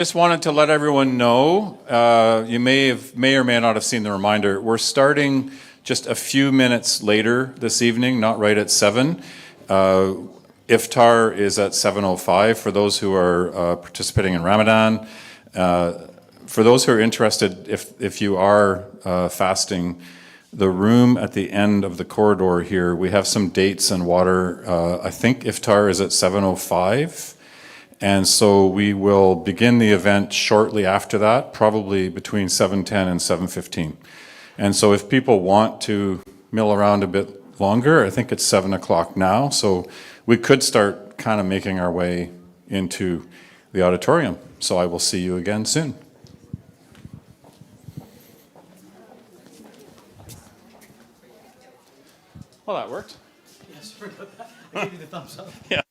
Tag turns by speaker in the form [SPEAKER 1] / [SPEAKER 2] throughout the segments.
[SPEAKER 1] Just wanted to let everyone know, you may or may not have seen the reminder. We're starting just a few minutes later this evening, not right at 7. Iftar is at 7:05 for those who are participating in Ramadan. For those who are interested, if you are fasting, the room at the end of the corridor here, we have some dates and water. I think Iftar is at 7:05. And so we will begin the event shortly after that, probably between 7:10 and 7:15. And so if people want to mill around a bit longer, I think it's 7 o'clock now, so we could start kind of making our way into the auditorium. So I will see you again soon. Well, that worked.
[SPEAKER 2] Yeah, sorry about that. I gave you the thumbs up.
[SPEAKER 1] Yeah.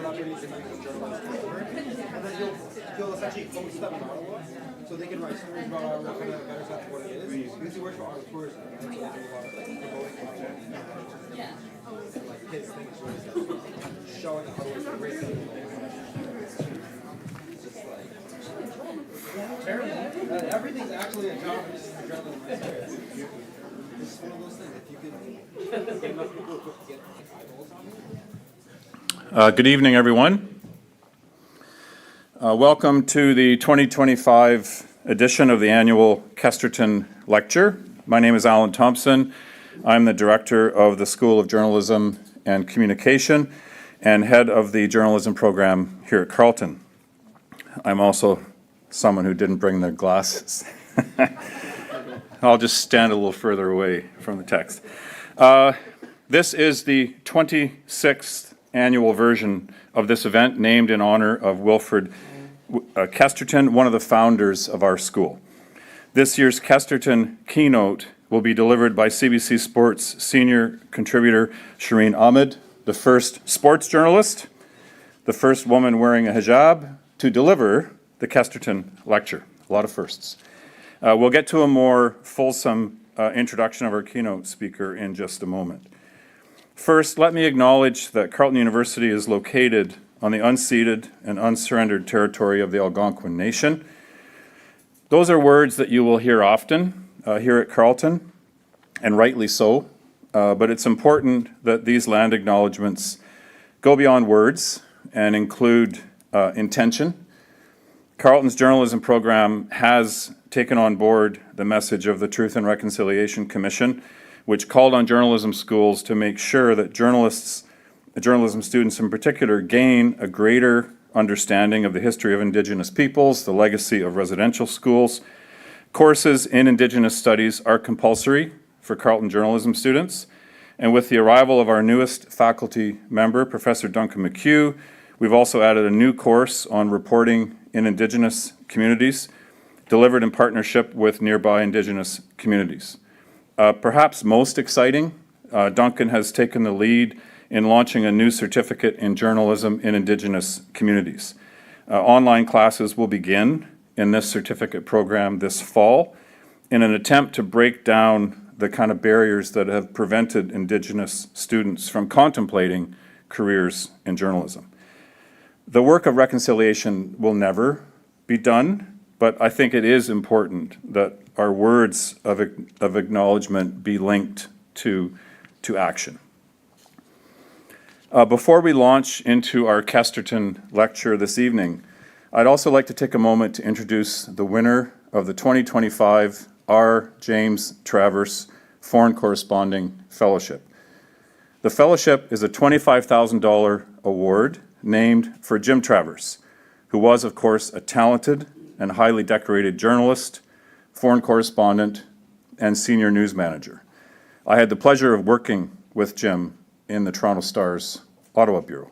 [SPEAKER 3] celebrities and music journalists come over, and then you'll essentially host them in Ottawa, so they can write stories about Ottawa, kind of better sense of what it is. Because he works for Ottawa Tours, and so they do a lot of like promoting content, and like his thing is really showing Ottawa is a great city. It's just like everything's actually a job. This is the journalism. It's one of those things. If you could get enough people to get eyeballs on it.
[SPEAKER 1] Good evening, everyone. Welcome to the 2025 edition of the annual Kesterton Lecture. My name is Alan Thompson. I'm the director of the School of Journalism and Communication and head of the journalism program here at Carleton. I'm also someone who didn't bring their glasses. I'll just stand a little further away from the text. This is the 26th annual version of this event, named in honor of Wilfred Kesterton, one of the founders of our school. This year's Kesterton keynote will be delivered by CBC Sports senior contributor Shireen Ahmed, the first sports journalist, the first woman wearing a hijab to deliver the Kesterton Lecture. A lot of firsts. We'll get to a more fulsome introduction of our keynote speaker in just a moment. First, let me acknowledge that Carleton University is located on the unceded and unsurrendered territory of the Algonquin Nation. Those are words that you will hear often here at Carleton, and rightly so, but it's important that these land acknowledgements go beyond words and include intention. Carleton's journalism program has taken on board the message of the Truth and Reconciliation Commission, which called on journalism schools to make sure that journalism students in particular, gain a greater understanding of the history of Indigenous peoples, the legacy of residential schools. Courses in Indigenous studies are compulsory for Carleton journalism students, and with the arrival of our newest faculty member, Professor Duncan McHugh, we've also added a new course on reporting in Indigenous communities, delivered in partnership with nearby Indigenous communities. Perhaps most exciting, Duncan has taken the lead in launching a new certificate in journalism in Indigenous communities. Online classes will begin in this certificate program this fall in an attempt to break down the kind of barriers that have prevented Indigenous students from contemplating careers in journalism. The work of reconciliation will never be done, but I think it is important that our words of acknowledgement be linked to action. Before we launch into our Kesterton Lecture this evening, I'd also like to take a moment to introduce the winner of the 2025 R. James Travers Foreign Corresponding Fellowship. The fellowship is a $25,000 award named for Jim Travers, who was, of course, a talented and highly decorated journalist, foreign correspondent, and senior news manager. I had the pleasure of working with Jim in the Toronto Star's Ottawa Bureau.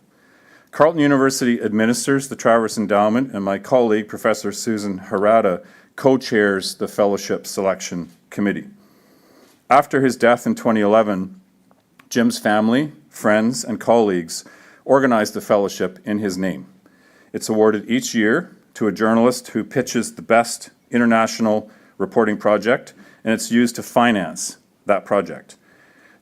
[SPEAKER 1] Carleton University administers the Travers Endowment, and my colleague, Professor Susan Harada, co-chairs the Fellowship Selection Committee. After his death in 2011, Jim's family, friends, and colleagues organized the fellowship in his name. It's awarded each year to a journalist who pitches the best international reporting project, and it's used to finance that project.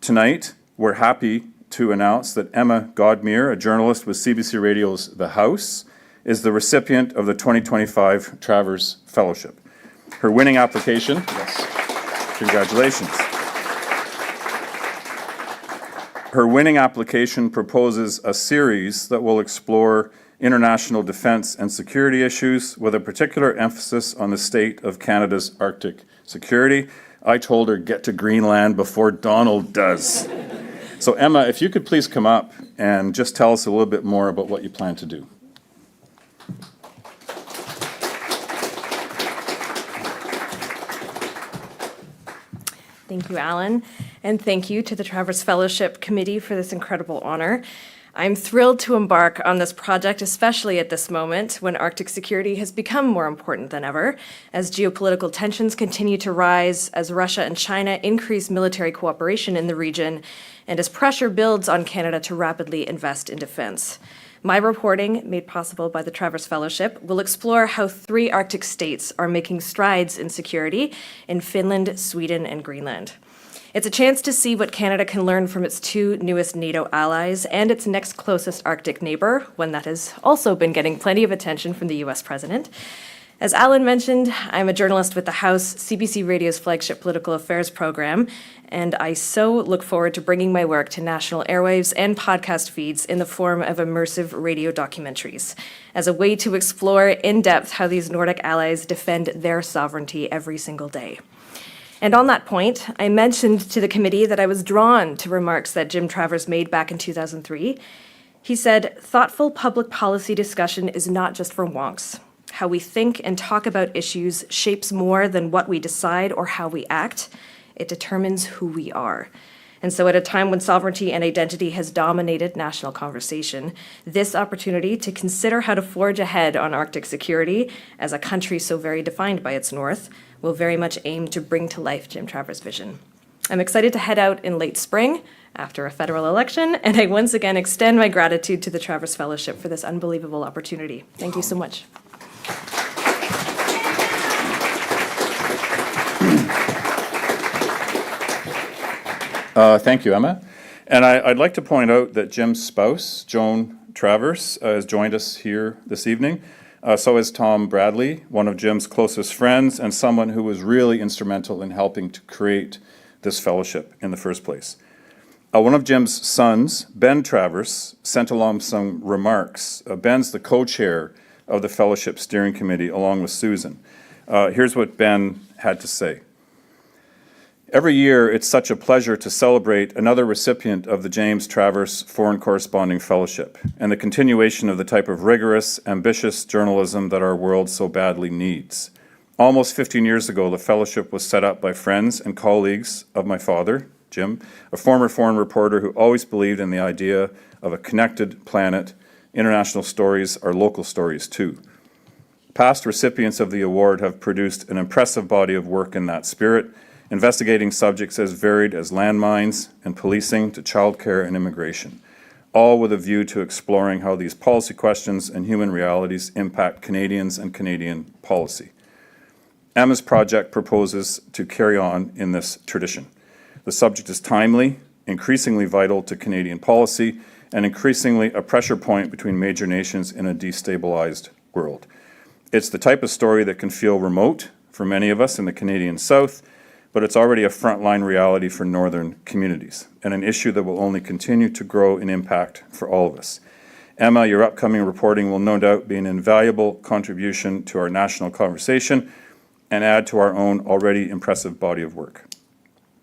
[SPEAKER 1] Tonight, we're happy to announce that Emma Godmere, a journalist with CBC Radio's The House, is the recipient of the 2025 Travers Fellowship. Her winning application, yes, congratulations. Her winning application proposes a series that will explore international defense and security issues with a particular emphasis on the state of Canada's Arctic security. I told her, get to Greenland before Donald does. So Emma, if you could please come up and just tell us a little bit more about what you plan to do.
[SPEAKER 4] Thank you, Alan, and thank you to the Travers Fellowship Committee for this incredible honor. I'm thrilled to embark on this project, especially at this moment when Arctic security has become more important than ever, as geopolitical tensions continue to rise, as Russia and China increase military cooperation in the region, and as pressure builds on Canada to rapidly invest in defense. My reporting, made possible by the Travers Fellowship, will explore how 3 Arctic states are making strides in security in Finland, Sweden, and Greenland. It's a chance to see what Canada can learn from its 2 newest NATO allies and its next closest Arctic neighbor, one that has also been getting plenty of attention from the US president. As Alan mentioned, I'm a journalist with the House CBC Radio's flagship political affairs program, and I so look forward to bringing my work to national airwaves and podcast feeds in the form of immersive radio documentaries, as a way to explore in depth how these Nordic allies defend their sovereignty every single day. And on that point, I mentioned to the committee that I was drawn to remarks that Jim Travers made back in 2003. He said, "Thoughtful public policy discussion is not just for wonks. How we think and talk about issues shapes more than what we decide or how we act. It determines who we are." And so at a time when sovereignty and identity has dominated national conversation, this opportunity to consider how to forge ahead on Arctic security as a country so very defined by its north will very much aim to bring to life Jim Travers' vision. I'm excited to head out in late spring after a federal election, and I once again extend my gratitude to the Travers Fellowship for this unbelievable opportunity. Thank you so much.
[SPEAKER 1] Thank you, Emma. And I'd like to point out that Jim's spouse, Joan Travers, has joined us here this evening. So is Tom Bradley, one of Jim's closest friends and someone who was really instrumental in helping to create this fellowship in the first place. One of Jim's sons, Ben Travers, sent along some remarks. Ben's the co-chair of the Fellowship Steering Committee along with Susan. Here's what Ben had to say. "Every year, it's such a pleasure to celebrate another recipient of the James Travers Foreign Corresponding Fellowship and the continuation of the type of rigorous, ambitious journalism that our world so badly needs. Almost 15 years ago, the fellowship was set up by friends and colleagues of my father, Jim, a former foreign reporter who always believed in the idea of a connected planet. International stories are local stories too. Past recipients of the award have produced an impressive body of work in that spirit, investigating subjects as varied as landmines and policing to childcare and immigration, all with a view to exploring how these policy questions and human realities impact Canadians and Canadian policy. Emma's project proposes to carry on in this tradition. The subject is timely, increasingly vital to Canadian policy, and increasingly a pressure point between major nations in a destabilized world. It's the type of story that can feel remote for many of us in the Canadian South, but it's already a frontline reality for northern communities, and an issue that will only continue to grow in impact for all of us. Emma, your upcoming reporting will no doubt be an invaluable contribution to our national conversation and add to our own already impressive body of work.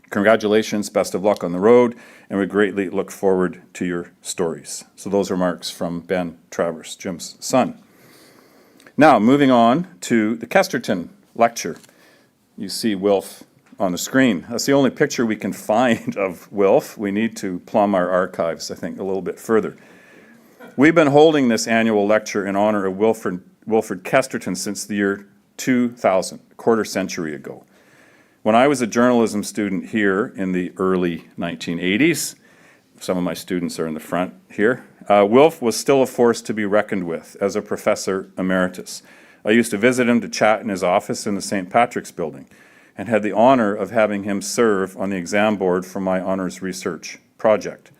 [SPEAKER 1] Congratulations, best of luck on the road, and we greatly look forward to your stories." So those remarks from Ben Travers, Jim's son. Now, moving on to the Kesterton Lecture. You see Wilf on the screen. That's the only picture we can find of Wilf. We need to plumb our archives, I think, a little bit further. We've been holding this annual lecture in honor of Wilfred Kesterton since the year 2000, a quarter century ago. When I was a journalism student here in the early 1980s, some of my students are in the front here, Wilf was still a force to be reckoned with as a professor emeritus. I used to visit him to chat in his office in the St. Patrick's Building, and had the honor of having him serve on the exam board for my honors research project.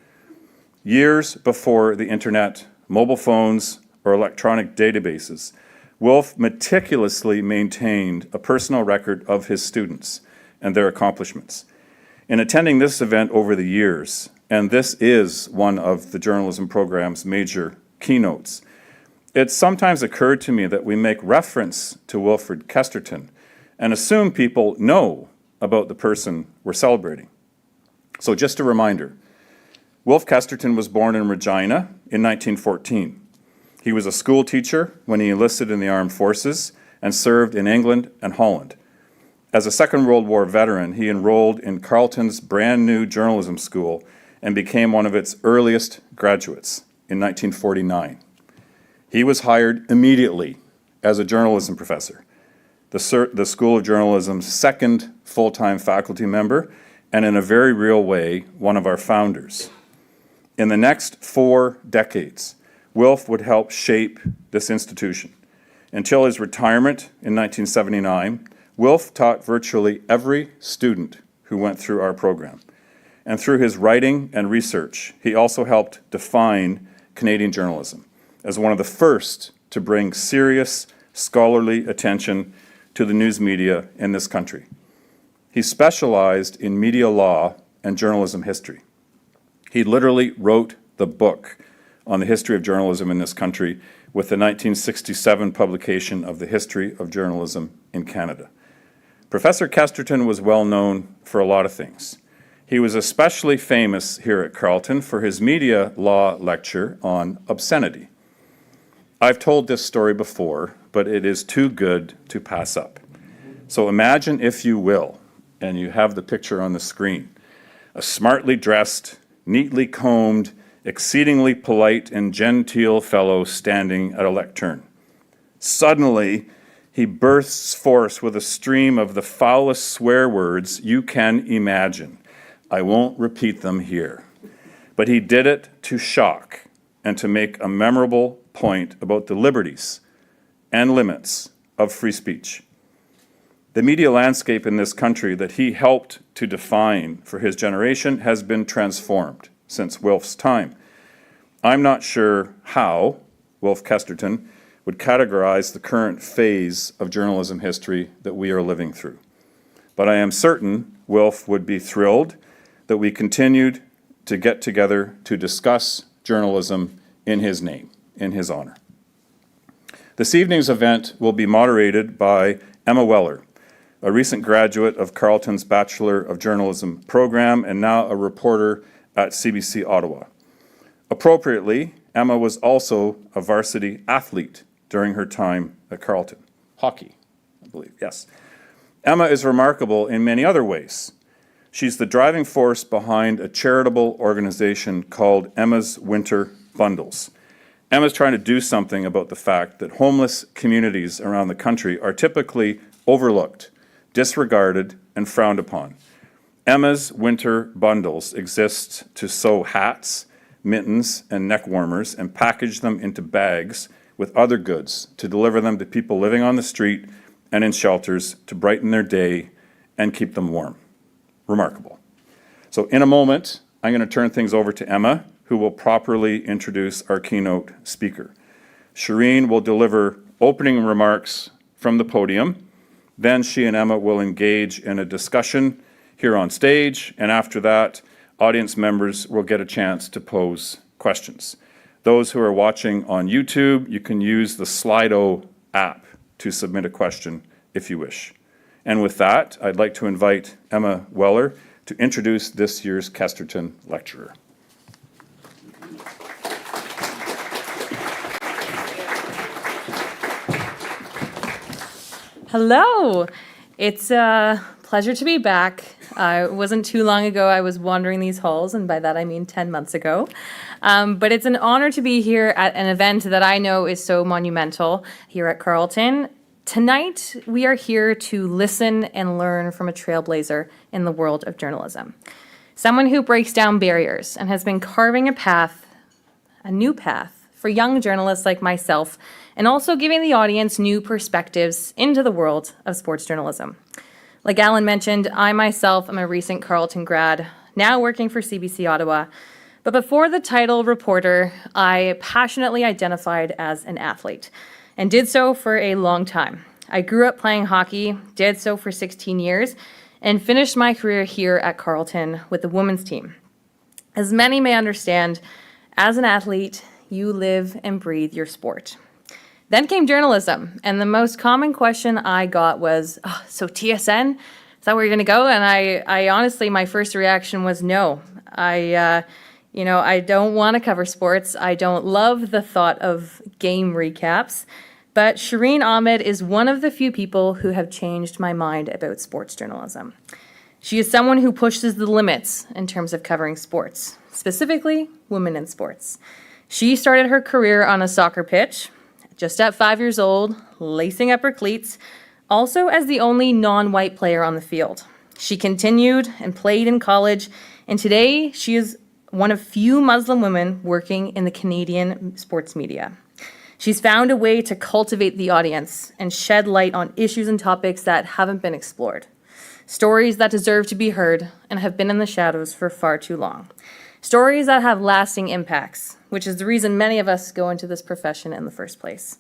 [SPEAKER 1] Years before the internet, mobile phones, or electronic databases, Wilf meticulously maintained a personal record of his students and their accomplishments. In attending this event over the years, and this is one of the journalism program's major keynotes, it sometimes occurred to me that we make reference to Wilfred Kesterton and assume people know about the person we're celebrating. So just a reminder, Wilf Kesterton was born in Regina in 1914. He was a school teacher when he enlisted in the armed forces and served in England and Holland. As a Second World War veteran, he enrolled in Carleton's brand new journalism school and became one of its earliest graduates in 1949. He was hired immediately as a journalism professor, the School of Journalism's second full-time faculty member, and in a very real way, one of our founders. In the next 4 decades, Wilf would help shape this institution. Until his retirement in 1979, Wilf taught virtually every student who went through our program. And through his writing and research, he also helped define Canadian journalism as one of the first to bring serious scholarly attention to the news media in this country. He specialized in media law and journalism history. He literally wrote the book on the history of journalism in this country with the 1967 publication of the History of Journalism in Canada. Professor Kesterton was well known for a lot of things. He was especially famous here at Carleton for his media law lecture on obscenity. I've told this story before, but it is too good to pass up. So imagine, if you will, and you have the picture on the screen, a smartly dressed, neatly combed, exceedingly polite and genteel fellow standing at a lectern. Suddenly, he bursts forth with a stream of the foulest swear words you can imagine. I won't repeat them here. But he did it to shock and to make a memorable point about the liberties and limits of free speech. The media landscape in this country that he helped to define for his generation has been transformed since Wilf's time. I'm not sure how Wilf Kesterton would categorize the current phase of journalism history that we are living through. But I am certain Wilf would be thrilled that we continued to get together to discuss journalism in his name, in his honor. This evening's event will be moderated by Emma Weller, a recent graduate of Carleton's Bachelor of Journalism program and now a reporter at CBC Ottawa. Appropriately, Emma was also a varsity athlete during her time at Carleton. Hockey, I believe, yes. Emma is remarkable in many other ways. She's the driving force behind a charitable organization called Emma's Winter Bundles. Emma's trying to do something about the fact that homeless communities around the country are typically overlooked, disregarded, and frowned upon. Emma's Winter Bundles exist to sew hats, mittens, and neck warmers and package them into bags with other goods to deliver them to people living on the street and in shelters to brighten their day and keep them warm. Remarkable. So in a moment, I'm going to turn things over to Emma, who will properly introduce our keynote speaker. Shireen will deliver opening remarks from the podium. Then she and Emma will engage in a discussion here on stage, and after that, audience members will get a chance to pose questions. Those who are watching on YouTube, you can use the Slido app to submit a question if you wish. And with that, I'd like to invite Emma Weller to introduce this year's Kesterton Lecturer.
[SPEAKER 5] Hello. It's a pleasure to be back. It wasn't too long ago I was wandering these halls, and by that I mean 10 months ago. But it's an honor to be here at an event that I know is so monumental here at Carleton. Tonight, we are here to listen and learn from a trailblazer in the world of journalism. Someone who breaks down barriers and has been carving a path, a new path, for young journalists like myself, and also giving the audience new perspectives into the world of sports journalism. Like Alan mentioned, I myself am a recent Carleton grad, now working for CBC Ottawa. But before the title reporter, I passionately identified as an athlete, and did so for a long time. I grew up playing hockey, did so for 16 years, and finished my career here at Carleton with the women's team. As many may understand, as an athlete, you live and breathe your sport. Then came journalism, and the most common question I got was, so TSN, is that where you're gonna go? And I honestly, my first reaction was no. I don't wanna cover sports. I don't love the thought of game recaps, but Shireen Ahmed is one of the few people who have changed my mind about sports journalism. She is someone who pushes the limits in terms of covering sports, specifically women in sports. She started her career on a soccer pitch, just at 5 years old, lacing up her cleats, also as the only non-white player on the field. She continued and played in college, and today she is one of few Muslim women working in the Canadian sports media. She's found a way to cultivate the audience and shed light on issues and topics that haven't been explored. Stories that deserve to be heard and have been in the shadows for far too long. Stories that have lasting impacts, which is the reason many of us go into this profession in the first place.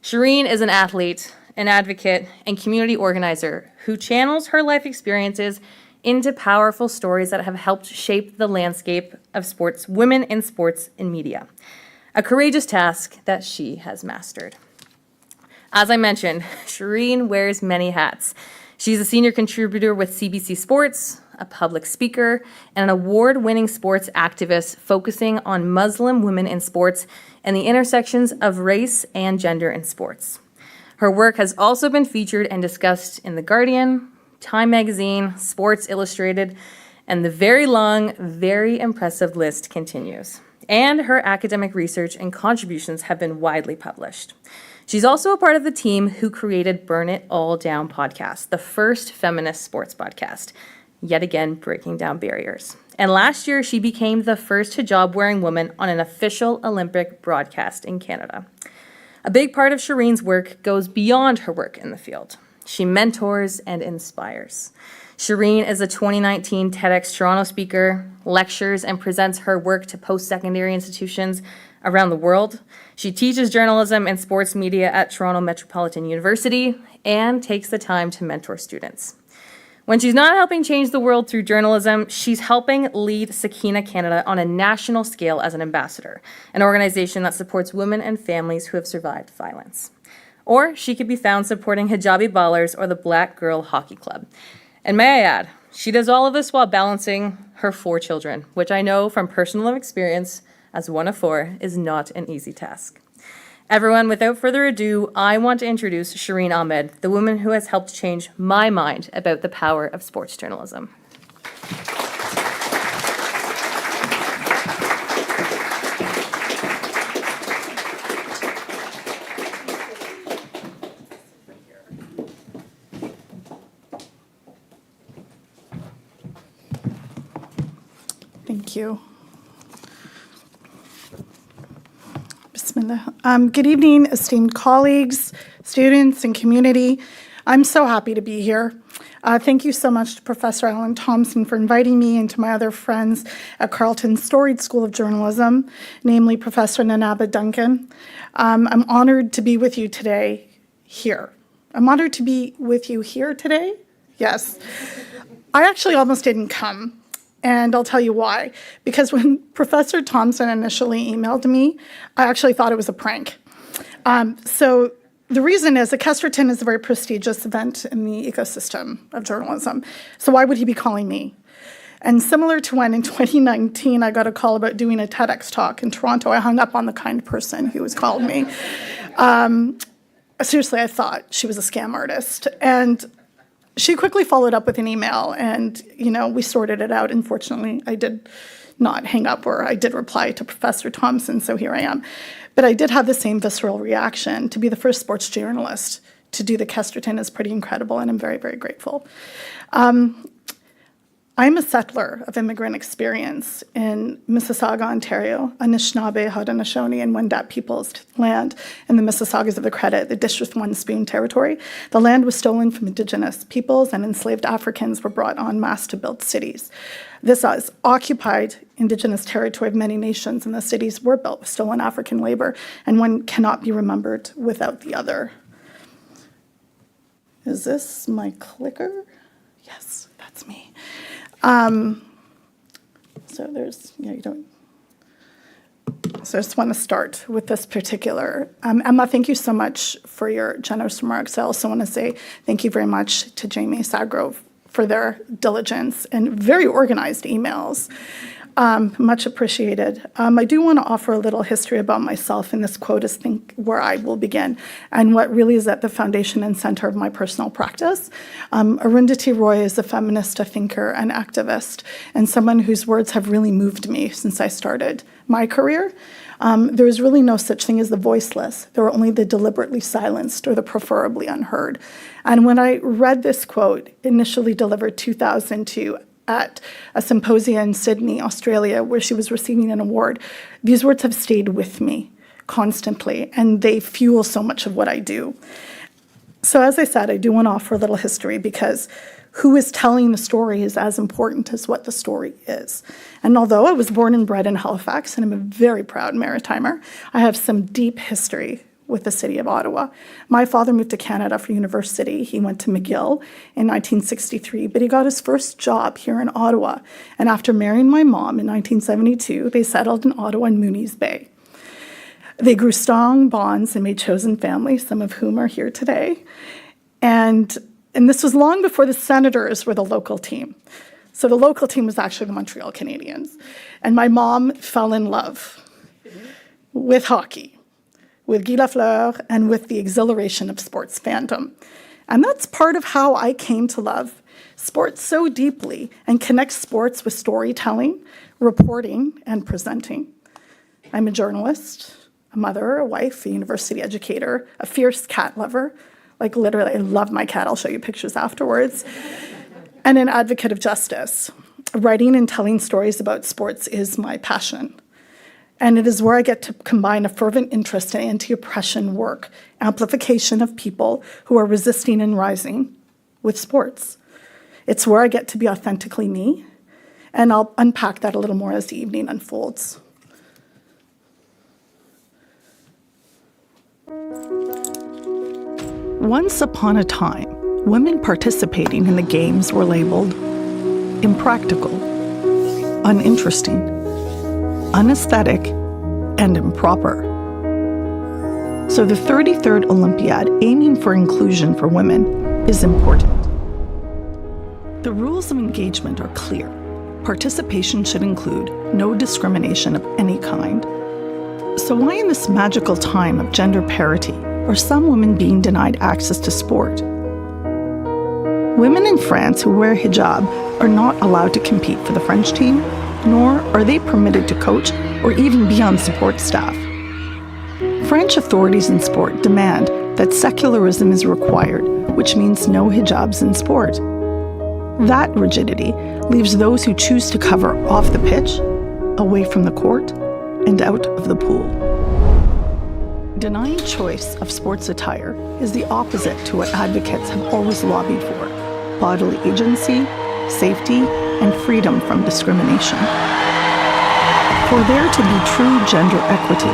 [SPEAKER 5] Shireen is an athlete, an advocate, and community organizer who channels her life experiences into powerful stories that have helped shape the landscape of sports, women in sports and media. A courageous task that she has mastered. As I mentioned, Shireen wears many hats. She's a senior contributor with CBC Sports, a public speaker, and an award-winning sports activist focusing on Muslim women in sports and the intersections of race and gender in sports. Her work has also been featured and discussed in The Guardian, Time Magazine, Sports Illustrated, and the very long, very impressive list continues. And her academic research and contributions have been widely published. She's also a part of the team who created Burn It All Down podcast, the first feminist sports podcast, yet again breaking down barriers. And last year, she became the first hijab-wearing woman on an official Olympic broadcast in Canada. A big part of Shireen's work goes beyond her work in the field. She mentors and inspires. Shireen is a 2019 TEDx Toronto speaker, lectures and presents her work to post-secondary institutions around the world. She teaches journalism and sports media at Toronto Metropolitan University and takes the time to mentor students. When she's not helping change the world through journalism, she's helping lead Sakina Canada on a national scale as an ambassador, an organization that supports women and families who have survived violence. Or she could be found supporting Hijabi Ballers or the Black Girl Hockey Club. And may I add, she does all of this while balancing her 4 children, which I know from personal experience, as one of 4, is not an easy task. Everyone, without further ado, I want to introduce Shireen Ahmed, the woman who has helped change my mind about the power of sports journalism.
[SPEAKER 6] Thank you. Bismillah. Good evening, esteemed colleagues, students, and community. I'm so happy to be here. Thank you so much to Professor Alan Thompson for inviting me and to my other friends at Carleton's storied School of Journalism, namely Professor Nanaba Duncan. I'm honored to be with you today here. I'm honored to be with you here today. Yes. I actually almost didn't come. And I'll tell you why. Because when Professor Thompson initially emailed me, I actually thought it was a prank. So the reason is that Kesterton is a very prestigious event in the ecosystem of journalism. So why would he be calling me? And similar to when in 2019 I got a call about doing a TEDx talk in Toronto, I hung up on the kind person who was calling me. Seriously, I thought she was a scam artist. And she quickly followed up with an email, and we sorted it out. Unfortunately, I did not hang up, or I did reply to Professor Thompson, so here I am. But I did have the same visceral reaction. To be the first sports journalist to do the Kesterton is pretty incredible, and I'm very, very grateful. I'm a settler of immigrant experience in Mississauga, Ontario, Anishinaabe, Haudenosaunee, and Wendat people's land in the Mississaugas of the Credit, the District 1 Spoon Territory. The land was stolen from Indigenous peoples, and enslaved Africans were brought en masse to build cities. This is occupied Indigenous territory of many nations, and the cities were built with stolen African labor, and one cannot be remembered without the other. Is this my clicker? Yes, that's me. So there's, you don't. So I just want to start with this particular. Emma, thank you so much for your generous remarks. I also want to say thank you very much to Jamie Sagrove for their diligence and very organized emails. Much appreciated. I do want to offer a little history about myself, and this quote is where I will begin, and what really is at the foundation and center of my personal practice. Arundhati Roy is a feminist, a thinker, an activist, and someone whose words have really moved me since I started my career. There is really no such thing as the voiceless. There are only the deliberately silenced or the preferably unheard. And when I read this quote, initially delivered 2002, at a symposium in Sydney, Australia, where she was receiving an award. These words have stayed with me constantly, and they fuel so much of what I do. So as I said, I do want to offer a little history because who is telling the story is as important as what the story is. And although I was born and bred in Halifax, and I'm a very proud Maritimer, I have some deep history with the city of Ottawa. My father moved to Canada for university. He went to McGill in 1963, but he got his first job here in Ottawa. And after marrying my mom in 1972, they settled in Ottawa and Mooney's Bay. They grew strong bonds and made chosen families, some of whom are here today. And this was long before the Senators were the local team. So the local team was actually the Montreal Canadiens. And my mom fell in love with hockey, with Guy Lafleur, and with the exhilaration of sports fandom. And that's part of how I came to love sports so deeply and connect sports with storytelling, reporting, and presenting. I'm a journalist, a mother, a wife, a university educator, a fierce cat lover. Like literally, I love my cat. I'll show you pictures afterwards. And an advocate of justice. Writing and telling stories about sports is my passion. And it is where I get to combine a fervent interest in anti-oppression work, amplification of people who are resisting and rising with sports. It's where I get to be authentically me, and I'll unpack that a little more as the evening unfolds. Once upon a time, women participating in the games were labeled impractical, uninteresting, unaesthetic, and improper. So the 33rd Olympiad, aiming for inclusion for women, is important. The rules of engagement are clear. Participation should include no discrimination of any kind. So why in this magical time of gender parity are some women being denied access to sport? Women in France who wear hijab are not allowed to compete for the French team, nor are they permitted to coach or even be on support staff. French authorities in sport demand that secularism is required, which means no hijabs in sport. That rigidity leaves those who choose to cover off the pitch, away from the court, and out of the pool. Denying choice of sports attire is the opposite to what advocates have always lobbied for: bodily agency, safety, and freedom from discrimination. For there to be true gender equity,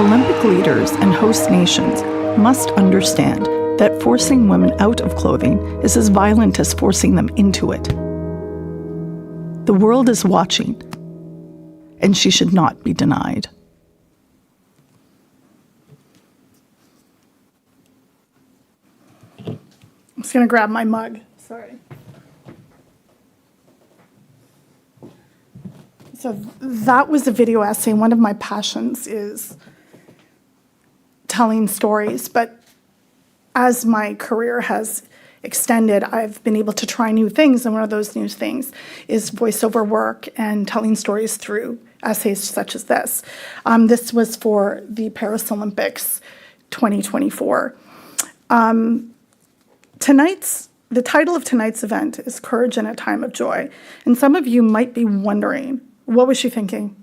[SPEAKER 6] Olympic leaders and host nations must understand that forcing women out of clothing is as violent as forcing them into it. The world is watching, and she should not be denied. I'm just going to grab my mug. Sorry. So that was a video essay. One of my passions is telling stories, but as my career has extended, I've been able to try new things, and one of those new things is voiceover work and telling stories through essays such as this. This was for the Paris Olympics 2024. The title of tonight's event is Courage in a Time of Joy. And some of you might be wondering, what was she thinking?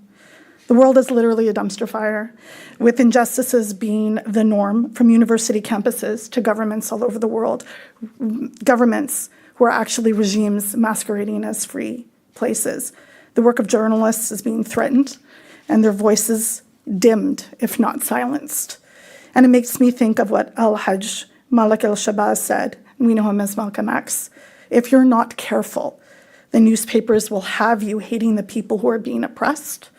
[SPEAKER 6] The world is literally a dumpster fire, with injustices being the norm from university campuses to governments all over the world. Governments who are actually regimes masquerading as free places. The work of journalists is being threatened and their voices dimmed, if not silenced. And it makes me think of what Al-Hajj Malik al-Shabazz said. We know him as Malcolm X. If you're not careful, the newspapers will have you hating the people who are being oppressed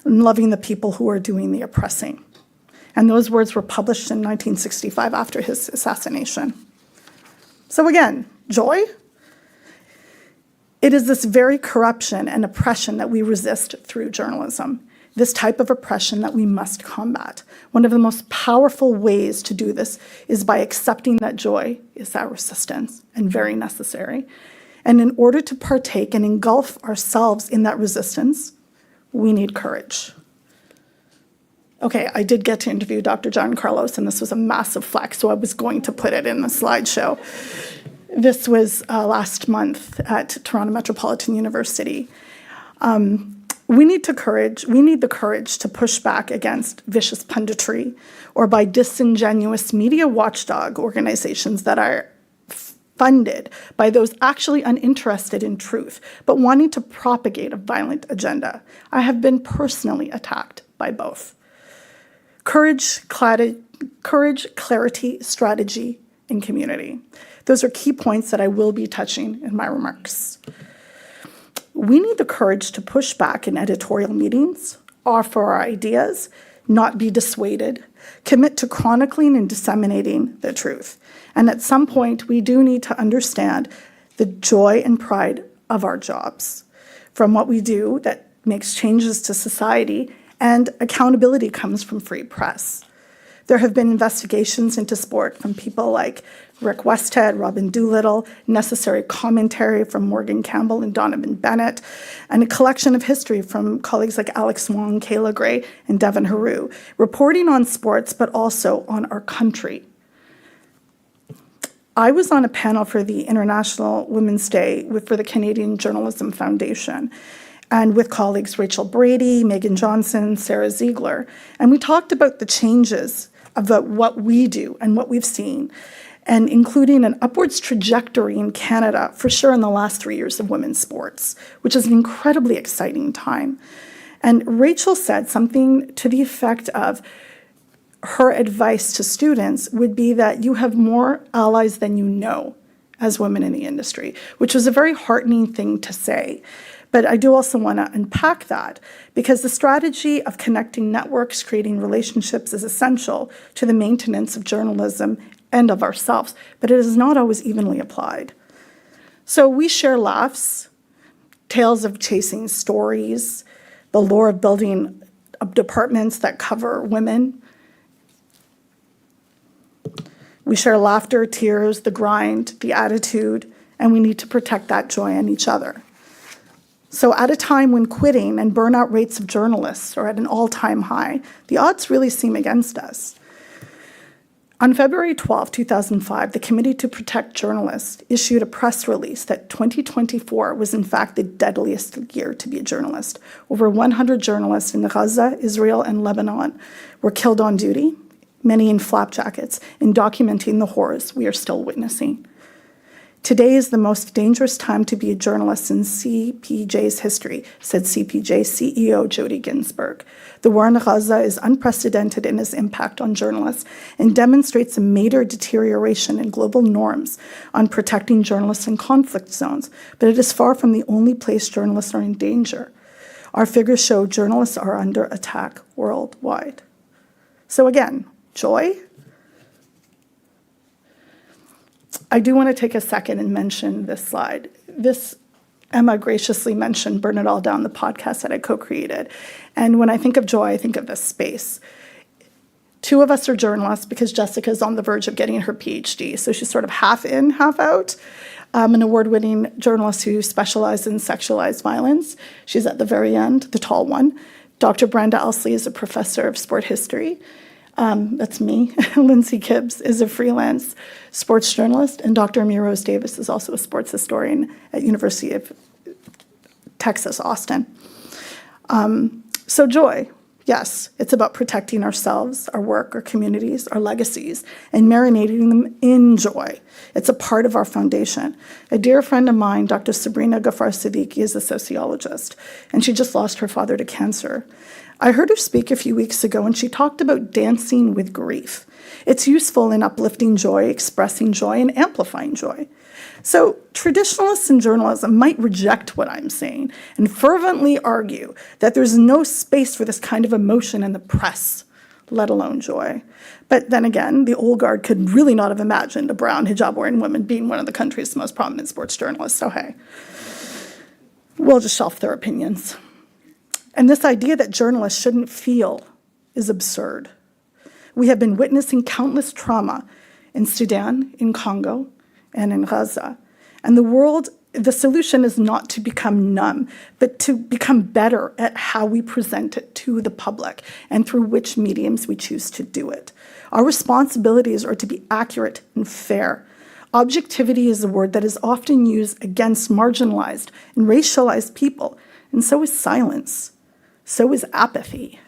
[SPEAKER 6] and loving the people who are doing the oppressing. And those words were published in 1965 after his assassination. So again, joy? It is this very corruption and oppression that we resist through journalism. This type of oppression that we must combat. One of the most powerful ways to do this is by accepting that joy is our resistance and very necessary. And in order to partake and engulf ourselves in that resistance, we need courage. Okay, I did get to interview Dr. John Carlos, and this was a massive flex, so I was going to put it in the slideshow. This was last month at Toronto Metropolitan University. We need the courage to push back against vicious punditry or by disingenuous media watchdog organizations that are funded by those actually uninterested in truth, but wanting to propagate a violent agenda. I have been personally attacked by both. Courage, clarity, strategy, and community. Those are key points that I will be touching in my remarks. We need the courage to push back in editorial meetings, offer our ideas, not be dissuaded, commit to chronicling and disseminating the truth. And at some point, we do need to understand the joy and pride of our jobs from what we do that makes changes to society, and accountability comes from free press. There have been investigations into sport from people like Rick Westhead, Robin Doolittle, necessary commentary from Morgan Campbell and Donovan Bennett, and a collection of history from colleagues like Alex Wong, Kayla Gray, and Devin Haru, reporting on sports, but also on our country. I was on a panel for the International Women's Day for the Canadian Journalism Foundation, and with colleagues Rachel Brady, Megan Johnson, Sarah Ziegler, and we talked about the changes about what we do and what we've seen, and including an upwards trajectory in Canada, for sure in the last 3 years of women's sports, which is an incredibly exciting time. And Rachel said something to the effect of her advice to students would be that you have more allies than you know as women in the industry, which was a very heartening thing to say. But I do also want to unpack that, because the strategy of connecting networks, creating relationships is essential to the maintenance of journalism and of ourselves, but it is not always evenly applied. So we share laughs, tales of chasing stories, the lore of building departments that cover women. We share laughter, tears, the grind, the attitude, and we need to protect that joy in each other. So at a time when quitting and burnout rates of journalists are at an all-time high, the odds really seem against us. On February 12, 2005, the Committee to Protect Journalists issued a press release that 2024 was in fact the deadliest year to be a journalist. Over 100 journalists in Gaza, Israel, and Lebanon were killed on duty, many in flapjackets, in documenting the horrors we are still witnessing. Today is the most dangerous time to be a journalist in CPJ's history, said CPJ CEO Jody Ginsburg. The war in Gaza is unprecedented in its impact on journalists and demonstrates a major deterioration in global norms on protecting journalists in conflict zones, but it is far from the only place journalists are in danger. Our figures show journalists are under attack worldwide. So again, joy. I do want to take a second and mention this slide. Emma graciously mentioned Burn It All Down, the podcast that I co-created. And when I think of joy, I think of this space. Two of us are journalists because Jessica's on the verge of getting her PhD. So she's sort of half in, half out. An award-winning journalist who specializes in sexualized violence. She's at the very end, the tall one. Dr. Brenda Elsley is a professor of sport history. That's me. Lindsay Kibbs is a freelance sports journalist, and Dr. Amir Rose Davis is also a sports historian at University of Texas, Austin. So joy, yes, it's about protecting ourselves, our work, our communities, our legacies, and marinating them in joy. It's a part of our foundation. A dear friend of mine, Dr. Sabrina Ghaffar Siddiqui, is a sociologist, and she just lost her father to cancer. I heard her speak a few weeks ago, and she talked about dancing with grief. It's useful in uplifting joy, expressing joy, and amplifying joy. So traditionalists in journalism might reject what I'm saying and fervently argue that there's no space for this kind of emotion in the press, let alone joy. But then again, the old guard could really not have imagined a brown hijab-wearing woman being one of the country's most prominent sports journalists, so hey, we'll just shelf their opinions. And this idea that journalists shouldn't feel is absurd. We have been witnessing countless trauma in Sudan, in Congo, and in Gaza. And the solution is not to become numb, but to become better at how we present it to the public and through which mediums we choose to do it. Our responsibilities are to be accurate and fair, Objectivity is a word that is often used against marginalized and racialized people, and so is silence. So is apathy.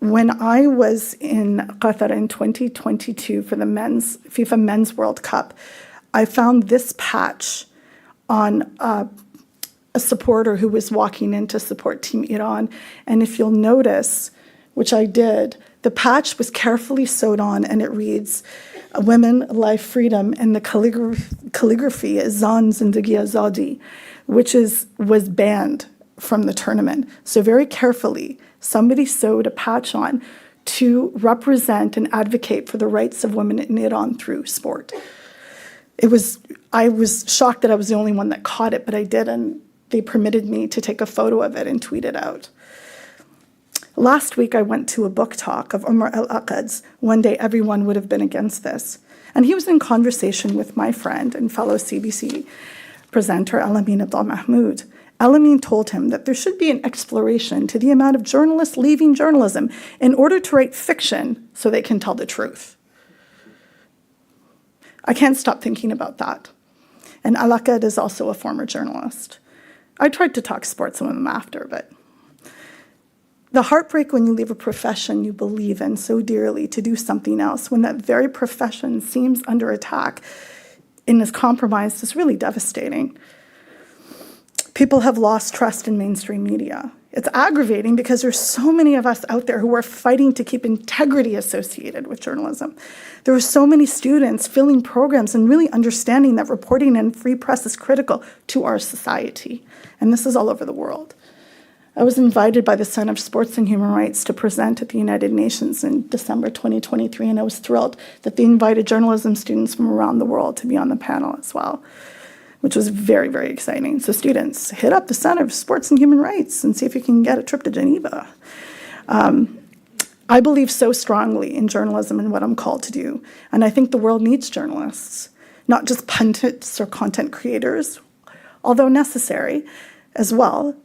[SPEAKER 6] When I was in Qatar in 2022 for the FIFA Men's World Cup, I found this patch on a supporter who was walking in to support Team Iran. And if you'll notice, which I did, the patch was carefully sewed on and it reads, "Women, Life, Freedom," and the calligraphy is "Zan Zindagi Azadi," which was banned from the tournament. So very carefully, somebody sewed a patch on to represent and advocate for the rights of women in Iran through sport. I was shocked that I was the only one that caught it, but I did, and they permitted me to take a photo of it and tweet it out. Last week, I went to a book talk of Umar al-Aqad's One Day Everyone Would Have Been Against This. And he was in conversation with my friend and fellow CBC presenter, Alamin Abdul Mahmoud. Alamin told him that there should be an exploration to the amount of journalists leaving journalism in order to write fiction so they can tell the truth. I can't stop thinking about that. And Al-Aqad is also a former journalist. I tried to talk sports with him after, but the heartbreak when you leave a profession you believe in so dearly to do something else, when that very profession seems under attack and is compromised, is really devastating. People have lost trust in mainstream media. It's aggravating because there's so many of us out there who are fighting to keep integrity associated with journalism. There are so many students filling programs and really understanding that reporting and free press is critical to our society. And this is all over the world. I was invited by the Center of Sports and Human Rights to present at the United Nations in December 2023, and I was thrilled that they invited journalism students from around the world to be on the panel as well, which was very, very exciting. So students, hit up the Center of Sports and Human Rights and see if you can get a trip to Geneva. I believe so strongly in journalism and what I'm called to do, and I think the world needs journalists, not just pundits or content creators, although necessary as well,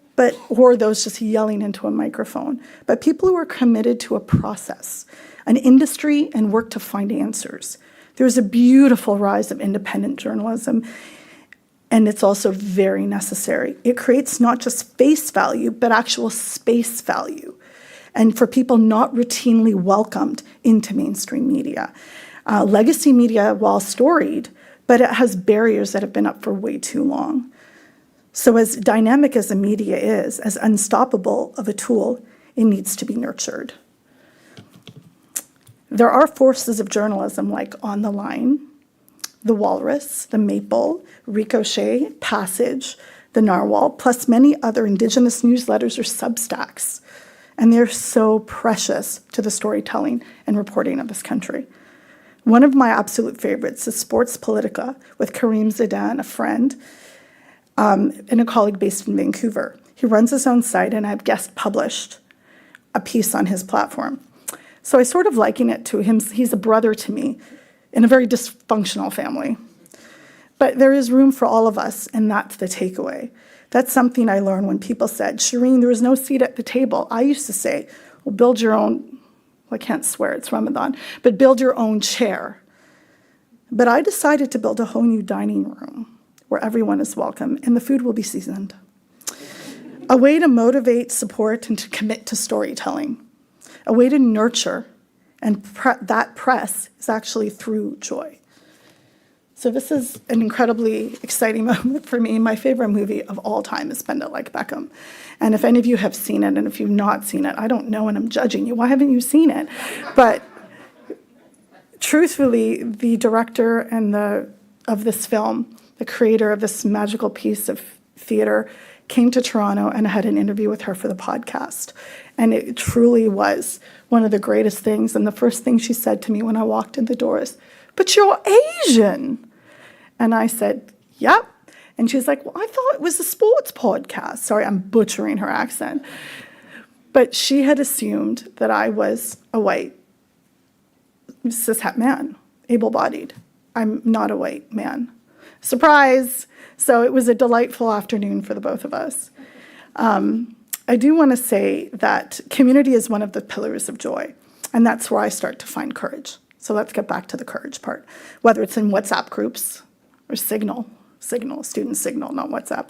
[SPEAKER 6] or those just yelling into a microphone, but people who are committed to a process, an industry, and work to find answers. There's a beautiful rise of independent journalism, and it's also very necessary. It creates not just face value, but actual space value, and for people not routinely welcomed into mainstream media. Legacy media, while storied, but it has barriers that have been up for way too long. So as dynamic as the media is, as unstoppable of a tool, it needs to be nurtured. There are forces of journalism like On the Line, The Walrus, The Maple, Ricochet, Passage, The Narwhal, plus many other Indigenous newsletters or Substacks. And they're so precious to the storytelling and reporting of this country. One of my absolute favorites is Sports Politica with Kareem Zidane, a friend, and a colleague based in Vancouver. He runs his own site, and I've guest published a piece on his platform. So I sort of liken it to him. He's a brother to me in a very dysfunctional family. But there is room for all of us, and that's the takeaway. That's something I learned when people said, "Shireen, there was no seat at the table." I used to say, well, build your own, well, I can't swear, it's Ramadan, but build your own chair. But I decided to build a whole new dining room where everyone is welcome, and the food will be seasoned. A way to motivate, support, and to commit to storytelling. A way to nurture, and that press is actually through joy. So this is an incredibly exciting moment for me. My favorite movie of all time is Bend It Like Beckham. And if any of you have seen it, and if you've not seen it, I don't know, and I'm judging you. Why haven't you seen it? But truthfully, the director of this film, the creator of this magical piece of theater, came to Toronto, and I had an interview with her for the podcast. And it truly was one of the greatest things. And the first thing she said to me when I walked in the door is, "But you're Asian." And I said, "Yep." And she's like, "Well, I thought it was a sports podcast." Sorry, I'm butchering her accent. But she had assumed that I was a white cishet man, able-bodied. I'm not a white man. Surprise! So it was a delightful afternoon for the both of us. I do want to say that community is one of the pillars of joy, and that's where I start to find courage. So let's get back to the courage part. Whether it's in WhatsApp groups or Signal, student Signal, not WhatsApp,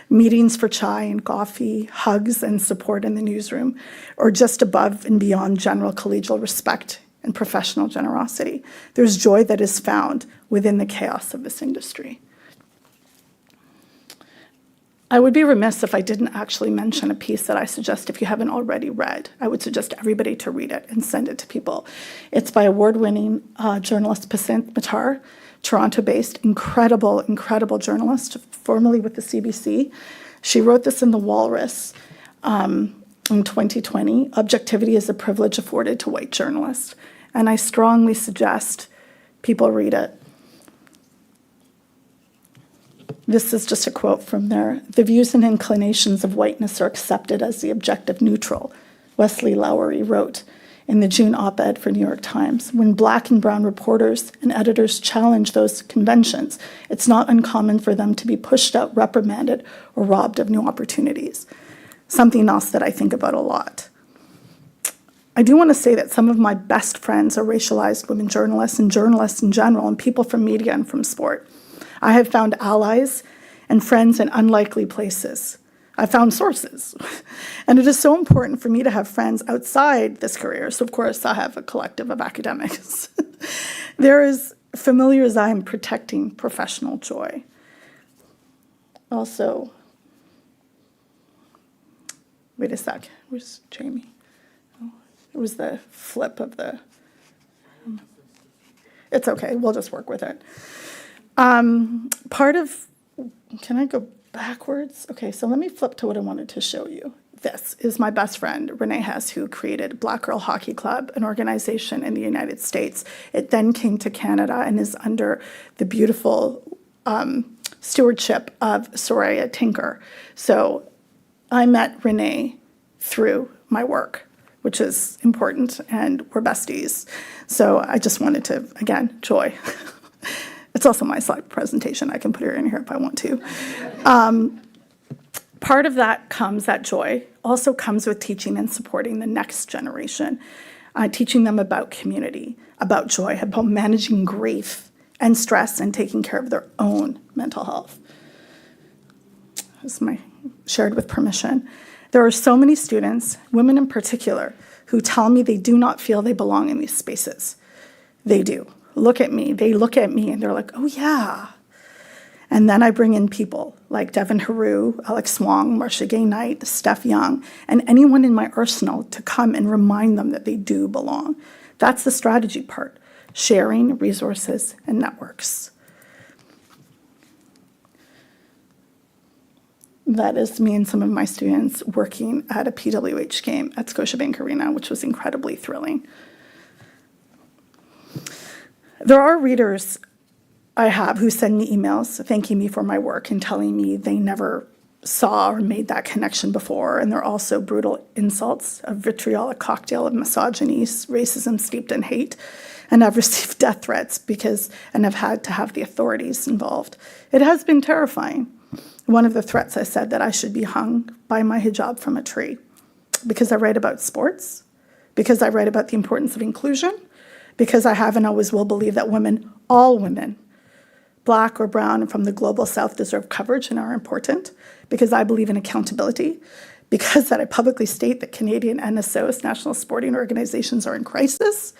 [SPEAKER 6] meetings for chai and coffee, hugs and support in the newsroom, or just above and beyond general collegial respect and professional generosity. There's joy that is found within the chaos of this industry. I would be remiss if I didn't actually mention a piece that I suggest, if you haven't already read, I would suggest everybody to read it and send it to people. It's by award-winning journalist Pasant Matar, Toronto-based, incredible journalist, formerly with the CBC. She wrote this in The Walrus in 2020. Objectivity is a privilege afforded to white journalists. And I strongly suggest people read it. This is just a quote from there. The views and inclinations of whiteness are accepted as the objective neutral, Wesley Lowery wrote in the June op-ed for New York Times. When black and brown reporters and editors challenge those conventions, it's not uncommon for them to be pushed out, reprimanded, or robbed of new opportunities. Something else that I think about a lot. I do want to say that some of my best friends are racialized women journalists and journalists in general, and people from media and from sport. I have found allies and friends in unlikely places. I found sources. And it is so important for me to have friends outside this career. So, of course, I have a collective of academics. There is, familiar as I am, protecting professional joy. Also, wait a sec. Where's Jamie? Oh, it was the flip of the... It's okay. We'll just work with it. Can I go backwards? Okay, so let me flip to what I wanted to show you. This is my best friend, Renee Hess, who created Black Girl Hockey Club, an organization in the United States. It then came to Canada and is under the beautiful stewardship of Soraya Tinker. So I met Renee through my work, which is important, and we're besties. So I just wanted to, again, joy. It's also my slide presentation. I can put her in here if I want to. Part of that joy also comes with teaching and supporting the next generation, teaching them about community, about joy, about managing grief and stress and taking care of their own mental health. This is my shared with permission. There are so many students, women in particular, who tell me they do not feel they belong in these spaces. They do. Look at me. They look at me and they're like, oh, yeah. And then I bring in people like Devin Haru, Alex Wong, Marcia Gay Knight, Steph Young, and anyone in my arsenal to come and remind them that they do belong. That's the strategy part, sharing resources and networks. That is me and some of my students working at a PWH game at Scotiabank Arena, which was incredibly thrilling. There are readers I have who send me emails thanking me for my work and telling me they never saw or made that connection before, and they're also brutal insults, a vitriolic cocktail of misogyny, racism steeped in hate, and I've received death threats and have had to have the authorities involved. It has been terrifying. One of the threats, I said that I should be hung by my hijab from a tree because I write about sports, because I write about the importance of inclusion, because I have and always will believe that women, all women, Black or brown and from the global South, deserve coverage and are important, because I believe in accountability, because that I publicly state that Canadian NSOs, national sporting organizations, are in crisis.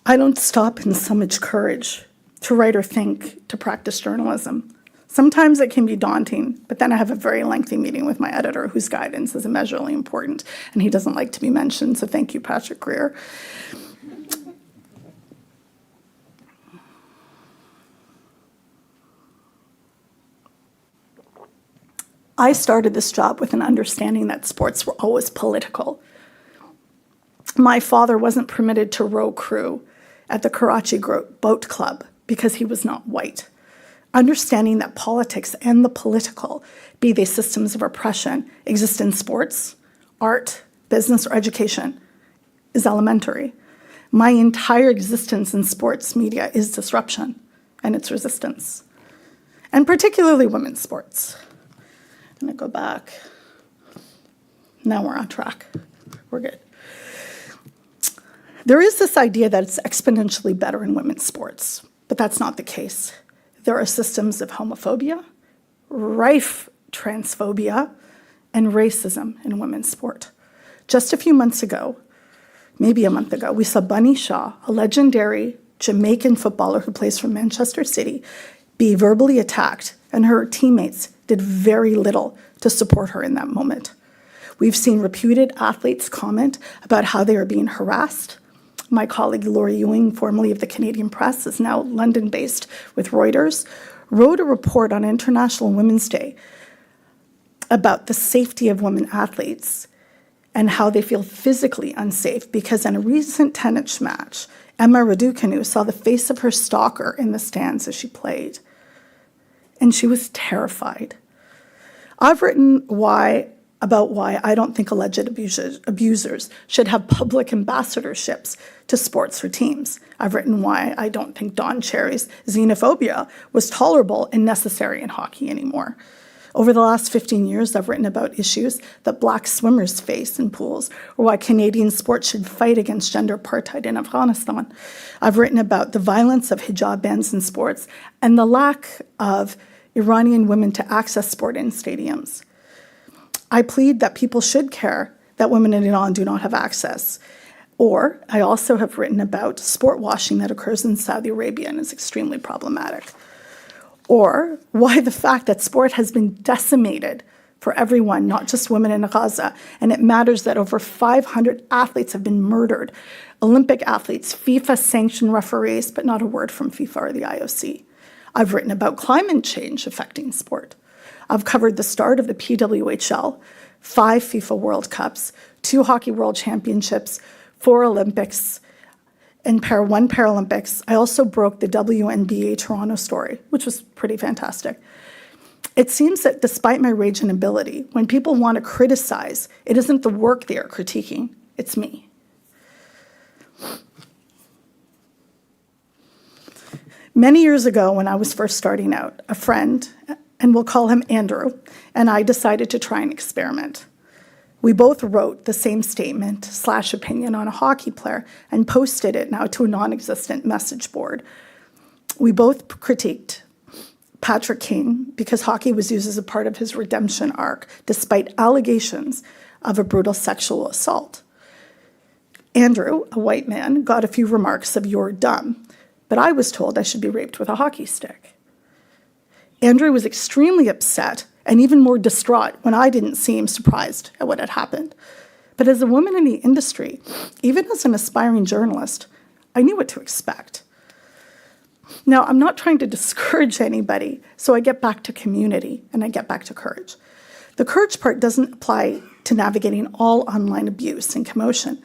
[SPEAKER 6] I don't stop in so much courage to write or think, to practice journalism. Sometimes it can be daunting, but then I have a very lengthy meeting with my editor whose guidance is immeasurably important, and he doesn't like to be mentioned, so thank you, Patrick Greer. I started this job with an understanding that sports were always political. My father wasn't permitted to row crew at the Karachi Boat Club because he was not white. Understanding that politics and the political, be they systems of oppression, exist in sports, art, business, or education, is elementary. My entire existence in sports media is disruption and its resistance, and particularly women's sports. I'm going to go back. Now we're on track. We're good. There is this idea that it's exponentially better in women's sports, but that's not the case. There are systems of homophobia, rife transphobia, and racism in women's sport. Just a few months ago, maybe a month ago, we saw Bunny Shaw, a legendary Jamaican footballer who plays for Manchester City, be verbally attacked, and her teammates did very little to support her in that moment. We've seen reputed athletes comment about how they are being harassed. My colleague Laurie Ewing, formerly of the Canadian Press, is now London-based with Reuters, wrote a report on International Women's Day about the safety of women athletes and how they feel physically unsafe because in a recent tennis match, Emma Raducanu saw the face of her stalker in the stands as she played. And she was terrified. I've written about why I don't think alleged abusers should have public ambassadorships to sports or teams. I've written why I don't think Don Cherry's xenophobia was tolerable and necessary in hockey anymore. Over the last 15 years, I've written about issues that Black swimmers face in pools, or why Canadian sports should fight against gender apartheid in Afghanistan. I've written about the violence of hijab bans in sports and the lack of Iranian women to access sport in stadiums. I plead that people should care that women in Iran do not have access. Or I also have written about sport washing that occurs in Saudi Arabia and is extremely problematic. Or why the fact that sport has been decimated for everyone, not just women in Gaza, and it matters that over 500 athletes have been murdered, Olympic athletes, FIFA-sanctioned referees, but not a word from FIFA or the IOC. I've written about climate change affecting sport. I've covered the start of the PWHL, 5 FIFA World Cups, 2 Hockey World Championships, 4 Olympics, and 1 Paralympics. I also broke the WNBA Toronto story, which was pretty fantastic. It seems that despite my rage and ability, when people want to criticize, it isn't the work they are critiquing, it's me. Many years ago, when I was first starting out, a friend, and we'll call him Andrew, and I decided to try an experiment. We both wrote the same statement/opinion on a hockey player and posted it now to a non-existent message board. We both critiqued Patrick Kane because hockey was used as a part of his redemption arc, despite allegations of a brutal sexual assault. Andrew, a white man, got a few remarks of "you're dumb," but I was told I should be raped with a hockey stick. Andrew was extremely upset and even more distraught when I didn't seem surprised at what had happened. But as a woman in the industry, even as an aspiring journalist, I knew what to expect. Now, I'm not trying to discourage anybody, so I get back to community and I get back to courage. The courage part doesn't apply to navigating all online abuse and commotion.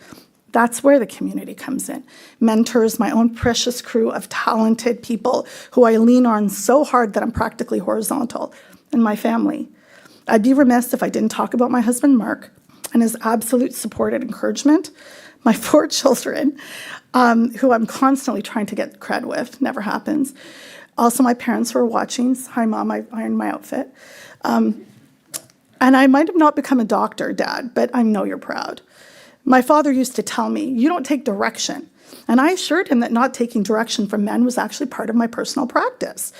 [SPEAKER 6] That's where the community comes in. Mentors, my own precious crew of talented people who I lean on so hard that I'm practically horizontal, and my family. I'd be remiss if I didn't talk about my husband, Mark, and his absolute support and encouragement, my 4 children, who I'm constantly trying to get cred with, never happens. Also, my parents who are watching. Hi, Mom, I ironed my outfit. And I might have not become a doctor, Dad, but I know you're proud. My father used to tell me, "You don't take direction." And I assured him that not taking direction from men was actually part of my personal practice.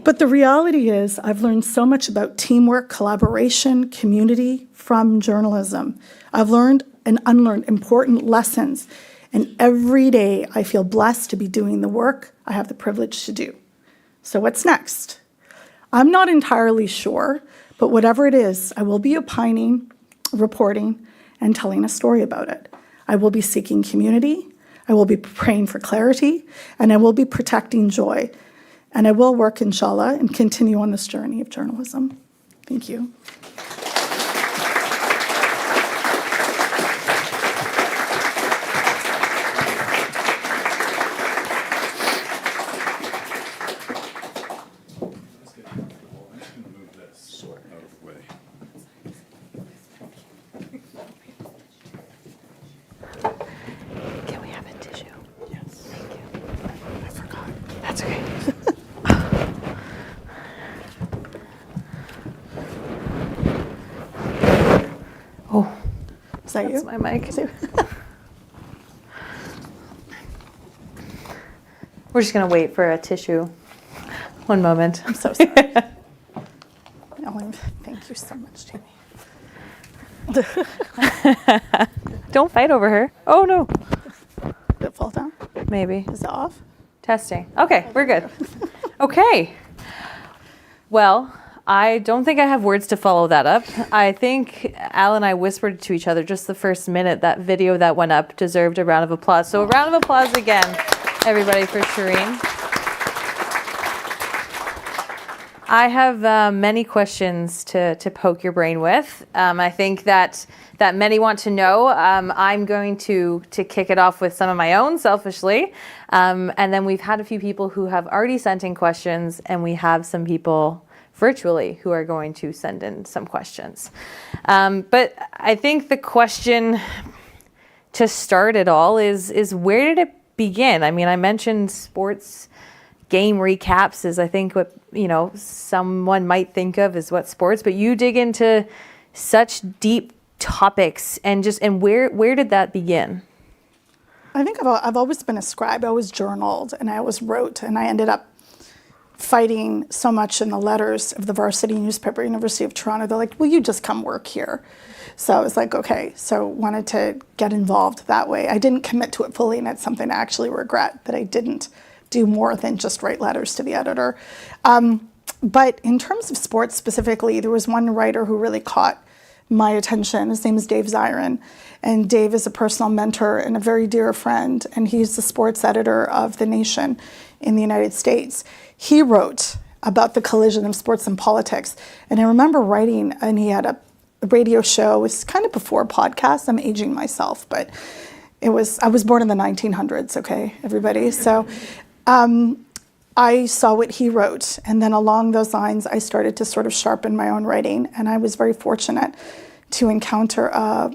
[SPEAKER 6] But the reality is I've learned so much about teamwork, collaboration, community from journalism. I've learned and unlearned important lessons. And every day I feel blessed to be doing the work I have the privilege to do. So what's next? I'm not entirely sure, but whatever it is, I will be opining, reporting, and telling a story about it. I will be seeking community, I will be praying for clarity, and I will be protecting joy. And I will work, inshallah, and continue on this journey of journalism. Thank you.
[SPEAKER 4] Can we have a tissue? Yes. Thank you. I forgot. That's okay. Oh,
[SPEAKER 6] Is that
[SPEAKER 4] that's
[SPEAKER 6] you?
[SPEAKER 4] my mic.
[SPEAKER 5] We're just going to wait for a tissue. One moment.
[SPEAKER 6] I'm so sorry. Ellen, thank you so much, Jamie.
[SPEAKER 5] Don't fight over her. Oh, no.
[SPEAKER 6] Did it fall down?
[SPEAKER 5] Maybe.
[SPEAKER 6] Is it off?
[SPEAKER 5] Testing. Okay, we're good. Okay. Well, I don't think I have words to follow that up. I think Al and I whispered to each other just the first minute that video that went up deserved a round of applause. So a round of applause again, everybody, for Shireen. I have many questions to poke your brain with. I think that many want to know. I'm going to kick it off with some of my own, selfishly. And then we've had a few people who have already sent in questions, and we have some people virtually who are going to send in some questions. But I think the question to start it all is where did it begin? I mean, I mentioned sports game recaps is, I think, what someone might think of as what sports, but you dig into such deep topics and where did that begin?
[SPEAKER 6] I think I've always been a scribe. I always journaled and I always wrote, and I ended up fighting so much in the letters of the varsity newspaper, University of Toronto. They're like, will you just come work here? So I was like, okay. So wanted to get involved that way. I didn't commit to it fully, and it's something I actually regret that I didn't do more than just write letters to the editor. But in terms of sports specifically, there was one writer who really caught my attention. His name is Dave Zirin. And Dave is a personal mentor and a very dear friend. And he's the sports editor of The Nation in the United States. He wrote about the collision of sports and politics. And I remember writing, and he had a radio show. It was kind of before podcasts. I'm aging myself, but I was born in the 1900s, okay, everybody? So I saw what he wrote, and then along those lines, I started to sort of sharpen my own writing, and I was very fortunate to encounter a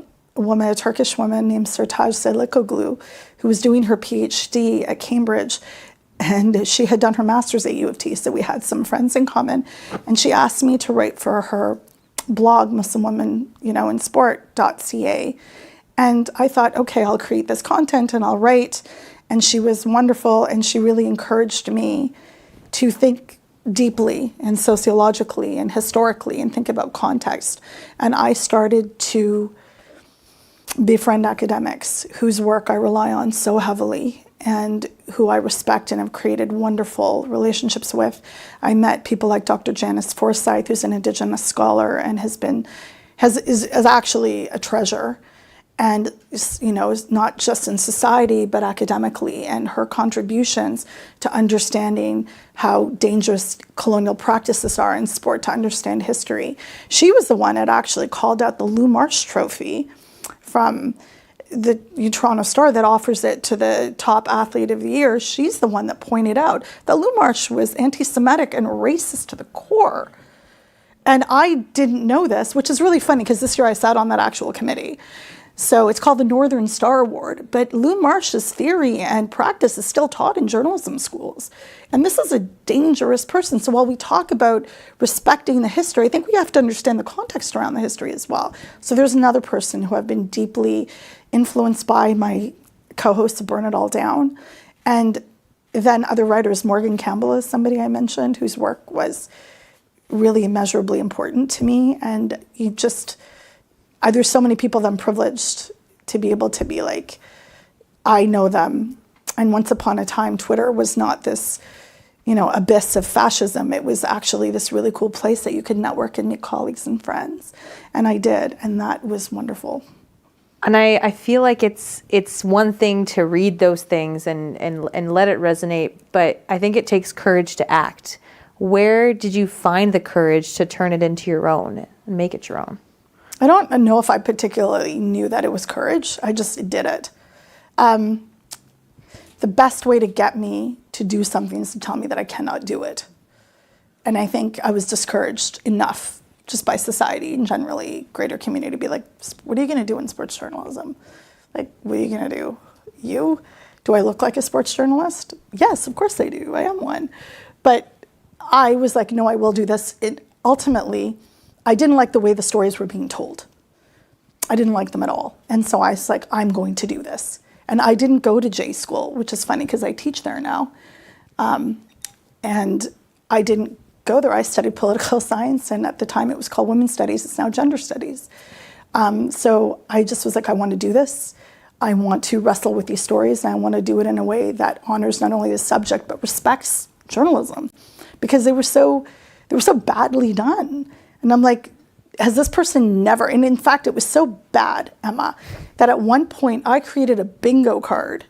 [SPEAKER 6] Turkish woman named Sertaj Selikoglu, who was doing her PhD at Cambridge, and she had done her master's at U of T, so we had some friends in common, and she asked me to write for her blog, Muslim Women, in Sport.ca, and I thought, okay, I'll create this content and I'll write. And she was wonderful, and she really encouraged me to think deeply and sociologically and historically and think about context. And I started to befriend academics whose work I rely on so heavily and who I respect and have created wonderful relationships with. I met people like Dr. Janice Forsyth, who's an Indigenous scholar and is actually a treasure. And, is not just in society, but academically, and her contributions to understanding how dangerous colonial practices are in sport, to understand history. She was the one that actually called out the Lou Marsh Trophy from the Toronto Star that offers it to the top athlete of the year. She's the one that pointed out that Lou Marsh was anti-Semitic and racist to the core. And I didn't know this, which is really funny because this year I sat on that actual committee. So it's called the Northern Star Award, but Lou Marsh's theory and practice is still taught in journalism schools. And this is a dangerous person. So while we talk about respecting the history, I think we have to understand the context around the history as well. So there's another person who I've been deeply influenced by, my co-host of Burn It All Down. And then other writers, Morgan Campbell is somebody I mentioned whose work was really immeasurably important to me. And there's so many people that I'm privileged to be able to be like, I know them. And once upon a time, Twitter was not this, abyss of fascism. It was actually this really cool place that you could network and meet colleagues and friends. And I did, and that was wonderful.
[SPEAKER 5] And I feel like it's one thing to read those things and let it resonate, but I think it takes courage to act. Where did you find the courage to turn it into your own and make it your own?
[SPEAKER 6] I don't know if I particularly knew that it was courage. I just did it. The best way to get me to do something is to tell me that I cannot do it. And I think I was discouraged enough just by society and generally greater community to be like, what are you going to do in sports journalism? Like, what are you going to do? You? Do I look like a sports journalist? Yes, of course I do. I am one. But I was like, no, I will do this. Ultimately, I didn't like the way the stories were being told. I didn't like them at all. And so I was like, I'm going to do this. And I didn't go to J school, which is funny because I teach there now. And I didn't go there. I studied political science, and at the time it was called women's studies. It's now gender studies. So I just was like, I want to do this. I want to wrestle with these stories, and I want to do it in a way that honors not only the subject but respects journalism, because they were so badly done. And I'm like, has this person never? And in fact, it was so bad, Emma, that at one point I created a bingo card,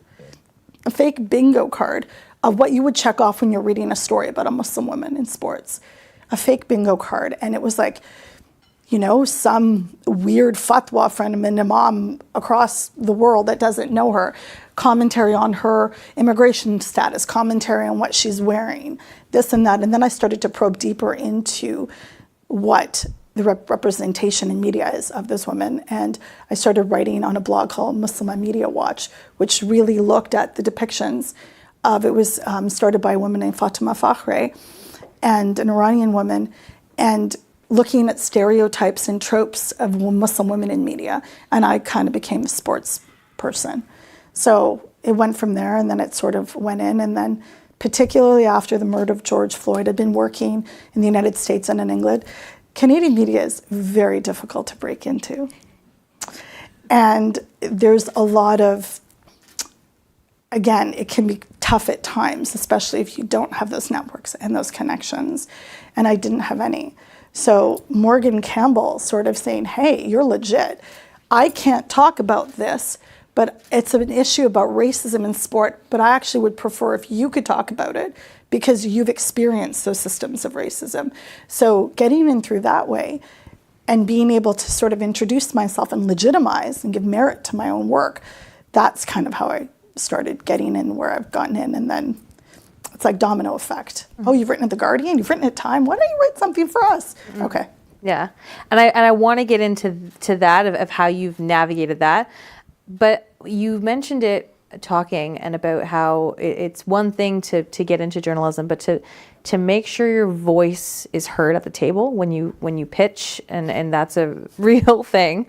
[SPEAKER 6] a fake bingo card of what you would check off when you're reading a story about a Muslim woman in sports, a fake bingo card. And it was like, you know, some weird fatwa from an imam across the world that doesn't know her, commentary on her immigration status, commentary on what she's wearing, this and that. And then I started to probe deeper into what the representation in media is of this woman. And I started writing on a blog called Muslim Media Watch, which really looked at the depictions of, it was started by a woman named Fatima Fakhre, and an Iranian woman, and looking at stereotypes and tropes of Muslim women in media. And I kind of became a sports person. So it went from there, and then it sort of went in. And then particularly after the murder of George Floyd, I'd been working in the United States and in England. Canadian media is very difficult to break into. And there's a lot of, again, it can be tough at times, especially if you don't have those networks and those connections. And I didn't have any. So Morgan Campbell sort of saying, hey, you're legit. I can't talk about this, but it's an issue about racism in sport, but I actually would prefer if you could talk about it because you've experienced those systems of racism. So getting in through that way and being able to sort of introduce myself and legitimize and give merit to my own work, that's kind of how I started getting in where I've gotten in. And then it's like domino effect. Oh, you've written at The Guardian, you've written at Time, why don't you write something for us? Okay.
[SPEAKER 5] Yeah, and I want to get into that of how you've navigated that, but you mentioned it talking and about how it's one thing to get into journalism, but to make sure your voice is heard at the table when you pitch, and that's a real thing.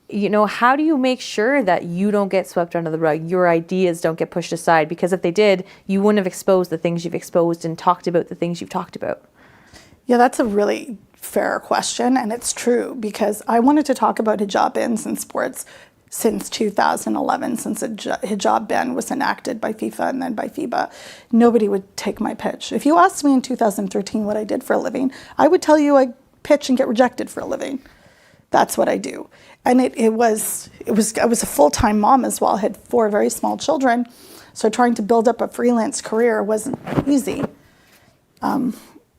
[SPEAKER 5] You know, how do you make sure that you don't get swept under the rug, your ideas don't get pushed aside? Because if they did, you wouldn't have exposed the things you've exposed and talked about the things you've talked about.
[SPEAKER 6] Yeah, that's a really fair question, and it's true, because I wanted to talk about hijab bans in sports since 2011, since a hijab ban was enacted by FIFA and then by FIBA. Nobody would take my pitch. If you asked me in 2013 what I did for a living, I would tell you I pitch and get rejected for a living. That's what I do. And I was a full-time mom as well. I had 4 very small children, so trying to build up a freelance career wasn't easy.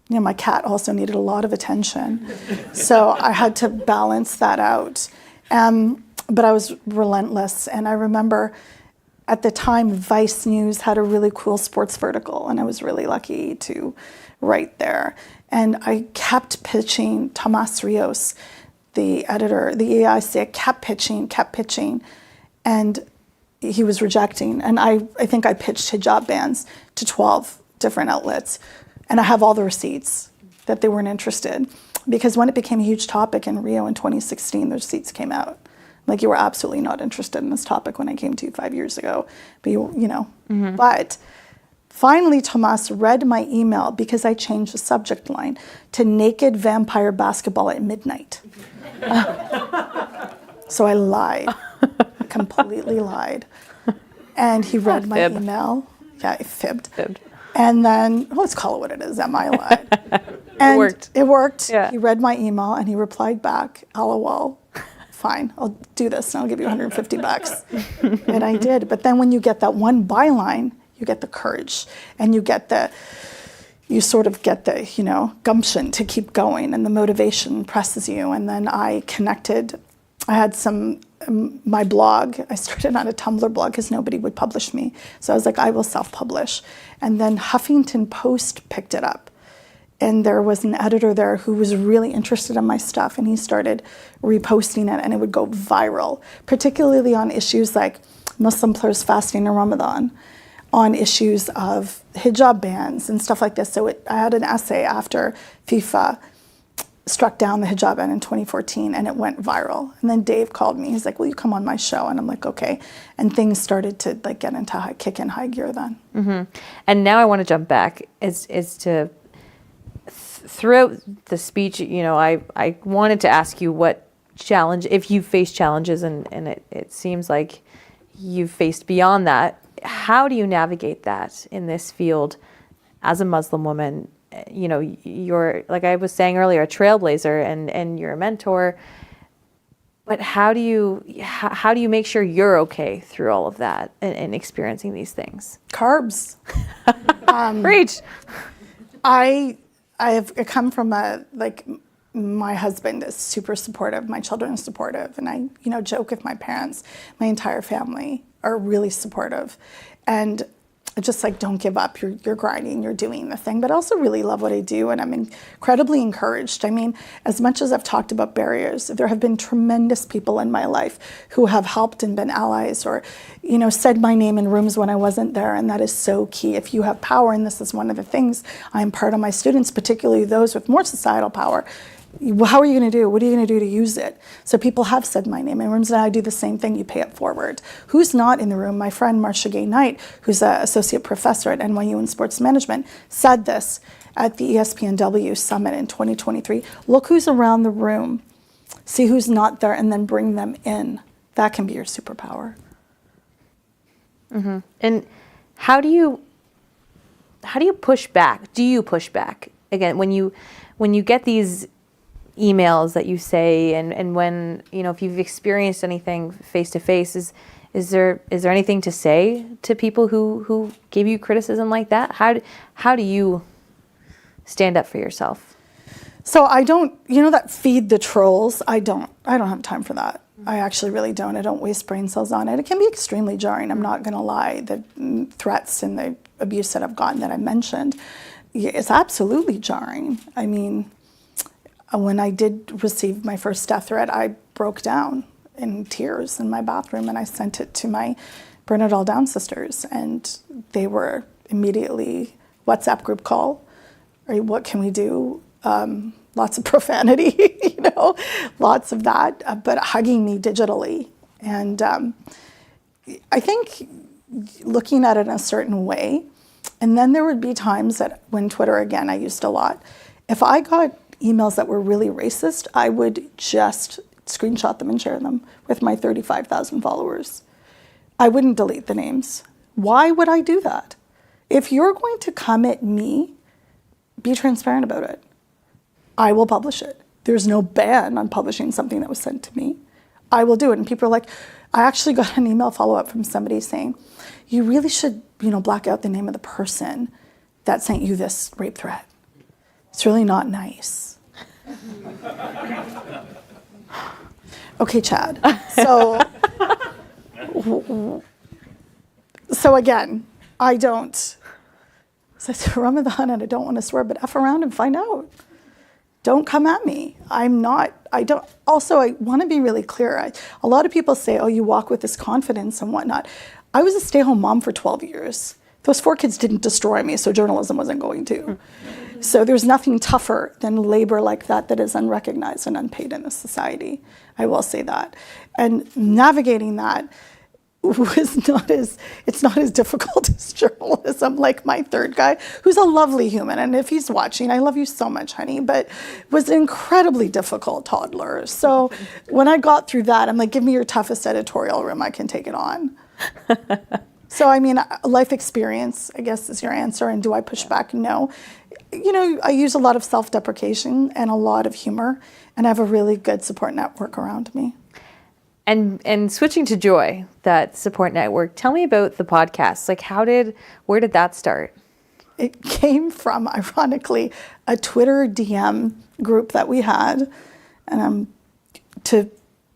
[SPEAKER 6] You know, my cat also needed a lot of attention, so I had to balance that out. But I was relentless, and I remember at the time Vice News had a really cool sports vertical, and I was really lucky to write there. And I kept pitching Tomas Rios, the editor, the EIC, kept pitching, and he was rejecting. And I think I pitched hijab bans to 12 different outlets, and I have all the receipts that they weren't interested. Because when it became a huge topic in Rio in 2016, the receipts came out. Like, you were absolutely not interested in this topic when I came to you 5 years ago, but you know. Mm-hmm. But finally, Tomas read my email because I changed the subject line to naked vampire basketball at midnight. So I lied. I completely lied. And he read my email. Yeah, I fibbed. And then, let's call it what it is, Emma, I lied. And it worked. Yeah. He read my email and he replied back, LOL. Fine, I'll do this and I'll give you $150. And I did. But then when you get that one byline, you get the courage, and you sort of get the, you know, gumption to keep going, and the motivation presses you. And then I connected. I had my blog, I started on a Tumblr blog because nobody would publish me. So I was like, I will self-publish. And then Huffington Post picked it up. And there was an editor there who was really interested in my stuff, and he started reposting it, and it would go viral, particularly on issues like Muslim players fasting in Ramadan, on issues of hijab bans and stuff like this. So I had an essay after FIFA struck down the hijab ban in 2014, and it went viral. And then Dave called me. He's like, will you come on my show? And I'm like, okay. And things started to like get into kick in high gear then.
[SPEAKER 5] And now I want to jump back throughout the speech, I wanted to ask you what challenge, if you face challenges, and it seems like you've faced beyond that. How do you navigate that in this field as a Muslim woman? You're, like I was saying earlier, a trailblazer and you're a mentor. But how do you make sure you're okay through all of that and experiencing these things?
[SPEAKER 6] Carbs.
[SPEAKER 5] Preach.
[SPEAKER 6] I have come from my husband is super supportive. My children are supportive. And I, joke with my parents. My entire family are really supportive. And just like, don't give up. You're grinding, you're doing the thing. But I also really love what I do. And I'm incredibly encouraged. I mean, as much as I've talked about barriers, there have been tremendous people in my life who have helped and been allies or, said my name in rooms when I wasn't there. And that is so key. If you have power, and this is one of the things I impart on my students, particularly those with more societal power, how are you going to do? What are you going to do to use it? So people have said my name in rooms, and I do the same thing. You pay it forward. Who's not in the room? My friend Marcia Gay Knight, who's an associate professor at NYU in sports management, said this at the ESPNW Summit in 2023. Look who's around the room. See who's not there, and then bring them in. That can be your superpower.
[SPEAKER 5] And how do you push back? Do you push back? Again, when you get these emails that you say, and when, if you've experienced anything face to face, is there anything to say to people who give you criticism like that? How do you stand up for yourself?
[SPEAKER 6] So I don't, that feed the trolls, I don't have time for that. I actually really don't. I don't waste brain cells on it. It can be extremely jarring. I'm not going to lie. The threats and the abuse that I've gotten that I mentioned, it's absolutely jarring. I mean, when I did receive my first death threat, I broke down in tears in my bathroom, and I sent it to my Bernadette Down sisters, and they were immediately WhatsApp group call. Right, what can we do? Lots of profanity, lots of that, but hugging me digitally. And I think looking at it in a certain way, and then there would be times that when Twitter, again, I used a lot, if I got emails that were really racist, I would just screenshot them and share them with my 35,000 followers. I wouldn't delete the names. Why would I do that? If you're going to come at me, be transparent about it. I will publish it. There's no ban on publishing something that was sent to me. I will do it. And people are like, I actually got an email follow-up from somebody saying, you really should, black out the name of the person that sent you this rape threat. It's really not nice. Okay, Chad. So again, I don't, it's Ramadan and I don't want to swear, but F around and find out. Don't come at me. I want to be really clear. A lot of people say, oh, you walk with this confidence and whatnot. I was a stay-home mom for 12 years. Those 4 kids didn't destroy me, so journalism wasn't going to. So there's nothing tougher than labor like that is unrecognized and unpaid in this society. I will say that. And navigating that it's not as difficult as journalism, like my third guy, who's a lovely human. And if he's watching, I love you so much, honey, but was an incredibly difficult toddler. So when I got through that, I'm like, give me your toughest editorial room, I can take it on. So, I mean, life experience, I guess, is your answer. And do I push back? No. I use a lot of self-deprecation and a lot of humor, and I have a really good support network around me.
[SPEAKER 5] And switching to Joy, that support network, tell me about the podcast. Like, where did that start?
[SPEAKER 6] It came from, ironically, a Twitter DM group that we had, and to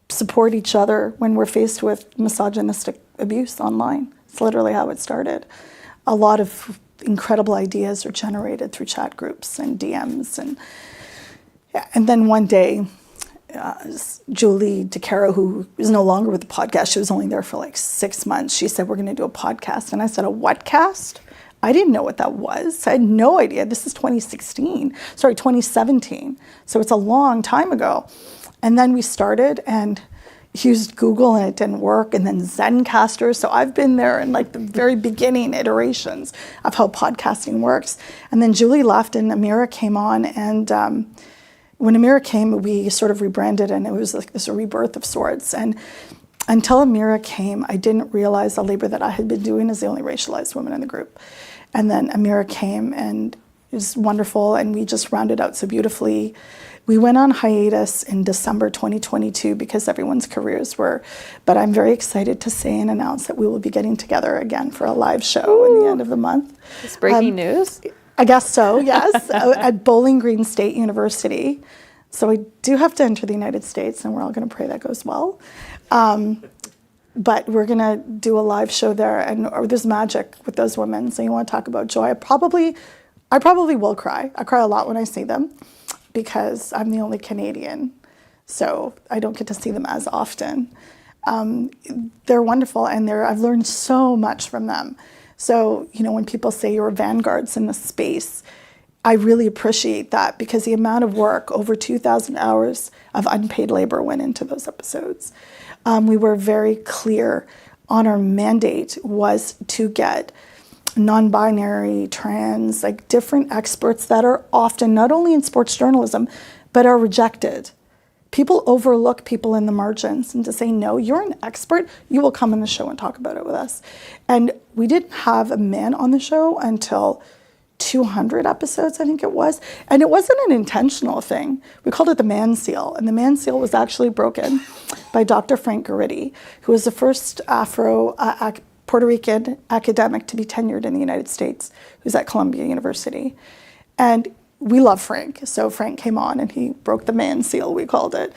[SPEAKER 6] support each other when we're faced with misogynistic abuse online. It's literally how it started. A lot of incredible ideas are generated through chat groups and DMs, and then one day, Julie DeCaro, who is no longer with the podcast, she was only there for like 6 months. She said, we're going to do a podcast. And I said, a what cast? I didn't know what that was. I had no idea. This is 2017. So it's a long time ago. And then we started and used Google and it didn't work, and then Zencastr. So I've been there in like the very beginning iterations of how podcasting works. And then Julie left and Amira came on, and when Amira came, we sort of rebranded, and it was like this rebirth of sorts. And until Amira came, I didn't realize the labor that I had been doing as the only racialized woman in the group. And then Amira came, and it was wonderful, and we just rounded out so beautifully. We went on hiatus in December 2022 because everyone's careers were, but I'm very excited to say and announce that we will be getting together again for a live show in the end of the month.
[SPEAKER 5] It's breaking news.
[SPEAKER 6] I guess so, yes, at Bowling Green State University. So I do have to enter the United States, and we're all going to pray that goes well. But we're going to do a live show there, and there's magic with those women. So you want to talk about joy. I probably will cry. I cry a lot when I see them because I'm the only Canadian, so I don't get to see them as often. They're wonderful, and I've learned so much from them. So, when people say you're vanguards in the space, I really appreciate that, because the amount of work, over 2,000 hours of unpaid labor went into those episodes. We were very clear on our mandate was to get non-binary, trans, like different experts that are often not only in sports journalism, but are rejected. People overlook people in the margins, and to say, no, you're an expert, you will come on the show and talk about it with us. And we didn't have a man on the show until 200 episodes, I think it was. And it wasn't an intentional thing. We called it the man seal. And the man seal was actually broken by Dr. Frank Guridy, who was the first Puerto Rican academic to be tenured in the United States, who's at Columbia University. And we love Frank. So Frank came on and he broke the man seal, we called it.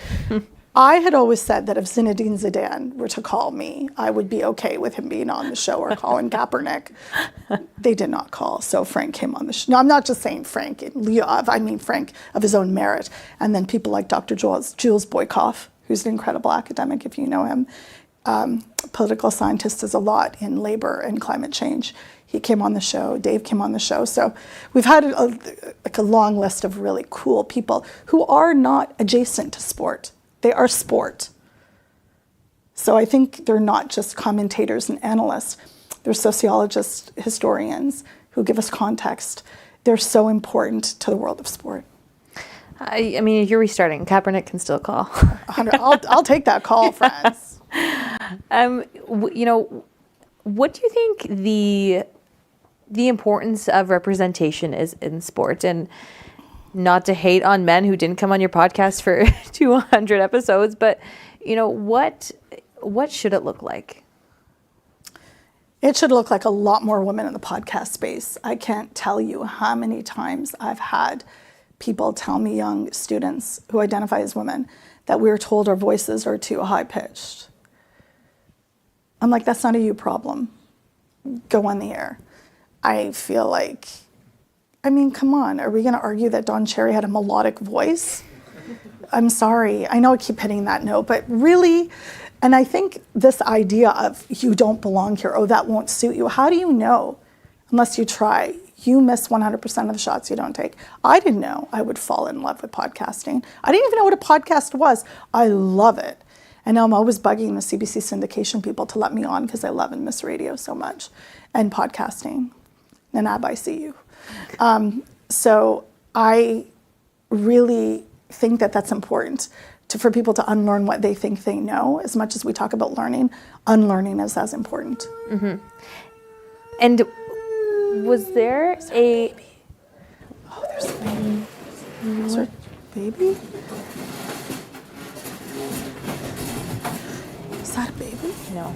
[SPEAKER 6] I had always said that if Zinedine Zidane were to call me, I would be okay with him being on the show, or Colin Kaepernick. They did not call, so Frank came on the show. No, I'm not just saying Frank in lieu of, I mean Frank of his own merit. And then people like Dr. Jules Boykoff, who's an incredible academic, if you know him. Political scientist does a lot in labor and climate change. He came on the show, Dave came on the show. So we've had a long list of really cool people who are not adjacent to sport. They are sport. So I think they're not just commentators and analysts. They're sociologists, historians who give us context. They're so important to the world of sport.
[SPEAKER 5] I mean, if you're restarting, Kaepernick can still call.
[SPEAKER 6] I'll take that call, friends.
[SPEAKER 5] What do you think the importance of representation is in sport? And not to hate on men who didn't come on your podcast for 200 episodes, but what should it look like?
[SPEAKER 6] It should look like a lot more women in the podcast space. I can't tell you how many times I've had people tell me, young students who identify as women, that we're told our voices are too high-pitched. I'm like, that's not a you problem. Go on the air. I feel like, I mean, come on. Are we going to argue that Don Cherry had a melodic voice? I'm sorry. I know I keep hitting that note, but really, and I think this idea of you don't belong here, oh, that won't suit you. How do you know unless you try? You miss 100% of the shots you don't take. I didn't know I would fall in love with podcasting. I didn't even know what a podcast was. I love it. And now I'm always bugging the CBC syndication people to let me on because I love and miss radio so much, and podcasting. Nanab, I see you. So I really think that that's important for people to unlearn what they think they know. As much as we talk about learning, unlearning is as important.
[SPEAKER 5] Mm-hmm. And was there a
[SPEAKER 6] baby? Oh, there's a baby. Is there a baby? Is that a baby?
[SPEAKER 5] No.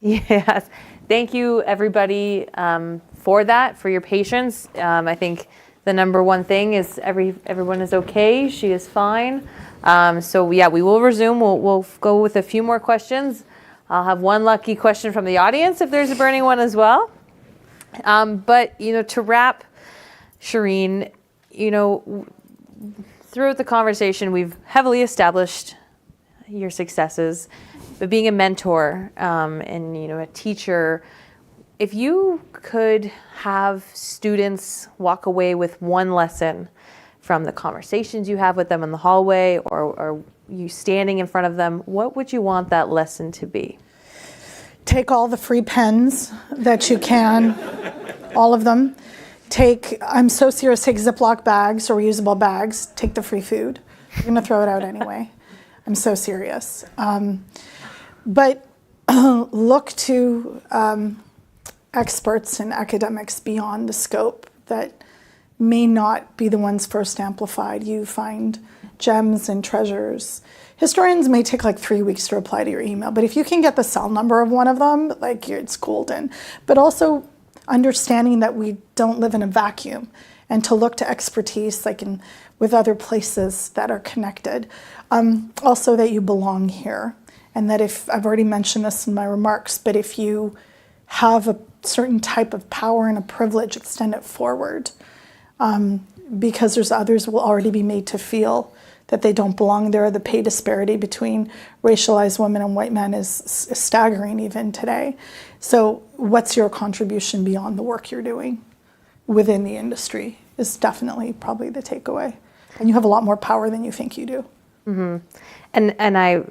[SPEAKER 5] Yes. Thank you, everybody, for that, for your patience. I think the number one thing is everyone is okay. She is fine. So yeah, we will resume. We'll go with a few more questions. I'll have one lucky question from the audience if there's a burning one as well. But to wrap, Shireen, throughout the conversation, we've heavily established your successes, but being a mentor and a teacher, if you could have students walk away with one lesson from the conversations you have with them in the hallway or you standing in front of them, what would you want that lesson to be?
[SPEAKER 6] Take all the free pens that you can, all of them. I'm so serious, take Ziploc bags or reusable bags, take the free food. You're gonna throw it out anyway. I'm so serious. But look to experts and academics beyond the scope that may not be the ones first amplified. You find gems and treasures. Historians may take like 3 weeks to reply to your email, but if you can get the cell number of one of them, it's golden. But also understanding that we don't live in a vacuum and to look to expertise with other places that are connected. Also that you belong here and that I've already mentioned this in my remarks, but if you have a certain type of power and a privilege, extend it forward because there's others will already be made to feel that they don't belong there. The pay disparity between racialized women and white men is staggering even today. So what's your contribution beyond the work you're doing within the industry is definitely probably the takeaway. And you have a lot more power than you think you do.
[SPEAKER 5] Mm-hmm. And I,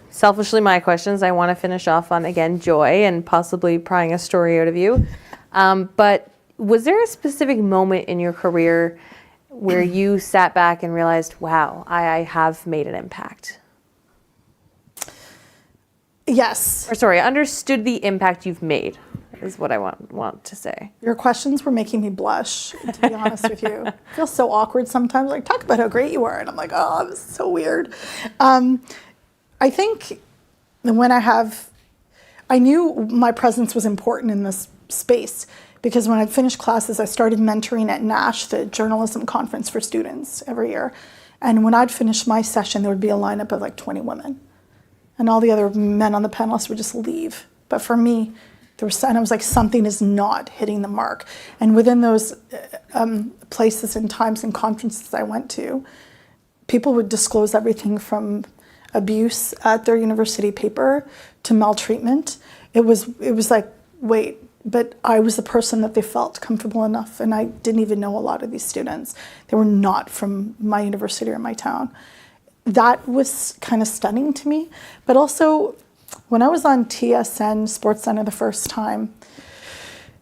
[SPEAKER 5] selfishly, my questions, I want to finish off on, again, joy and possibly prying a story out of you. But was there a specific moment in your career where you sat back and realized, wow, I have made an impact?
[SPEAKER 6] Yes.
[SPEAKER 5] Or sorry, understood the impact you've made is what I want to say.
[SPEAKER 6] Your questions were making me blush, to be honest with you. I feel so awkward sometimes, talk about how great you are. And I'm like, oh, this is so weird. I think when I knew my presence was important in this space because when I'd finished classes, I started mentoring at NASH, the journalism conference for students every year. And when I'd finish my session, there would be a lineup of 20 women. And all the other men on the panel list would just leave. But for me, and I was like, something is not hitting the mark. And within those places and times and conferences I went to, people would disclose everything from abuse at their university paper to maltreatment. It was like, wait, but I was the person that they felt comfortable enough, and I didn't even know a lot of these students. They were not from my university or my town. That was kind of stunning to me. But also, when I was on TSN Sports Center the first time,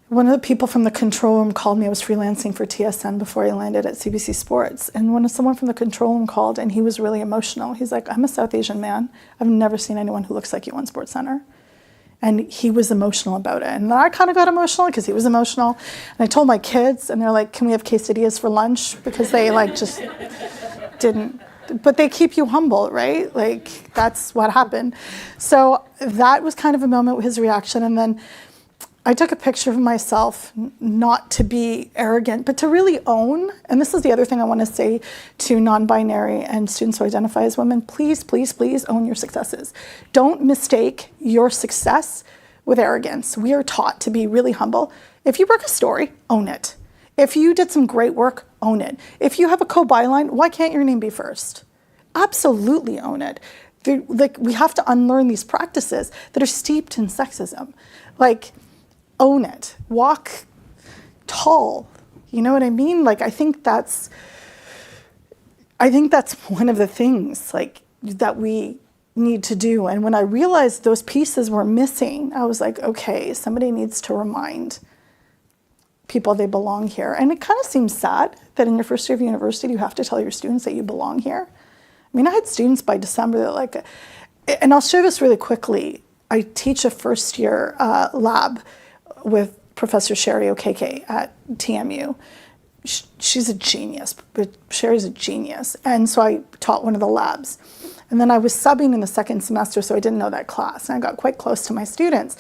[SPEAKER 6] one of the people from the control room called me. I was freelancing for TSN before I landed at CBC Sports. And when someone from the control room called, and he was really emotional, he's like, I'm a South Asian man. I've never seen anyone who looks like you on Sports Center. And he was emotional about it. And then I kind of got emotional because he was emotional. And I told my kids, and they're like, can we have quesadillas for lunch? Because they just didn't. But they keep you humble, right? That's what happened. So that was kind of a moment with his reaction. And then I took a picture of myself, not to be arrogant, but to really own. And this is the other thing I want to say to non-binary and students who identify as women. Please, please, please own your successes. Don't mistake your success with arrogance. We are taught to be really humble. If you work a story, own it. If you did some great work, own it. If you have a co-byline, why can't your name be first? Absolutely own it. We have to unlearn these practices that are steeped in sexism. Own it. Walk tall. You know what I mean? I think that's one of the things that we need to do. And when I realized those pieces were missing, I was like, okay, somebody needs to remind people they belong here. And it kind of seems sad that in your first year of university, you have to tell your students that you belong here. I mean, I had students by December that and I'll share this really quickly. I teach a first year lab with Professor Sherry Okeke at TMU. she's a genius, but Sherry's a genius. And so I taught one of the labs. And then I was subbing in the second semester, so I didn't know that class. And I got quite close to my students.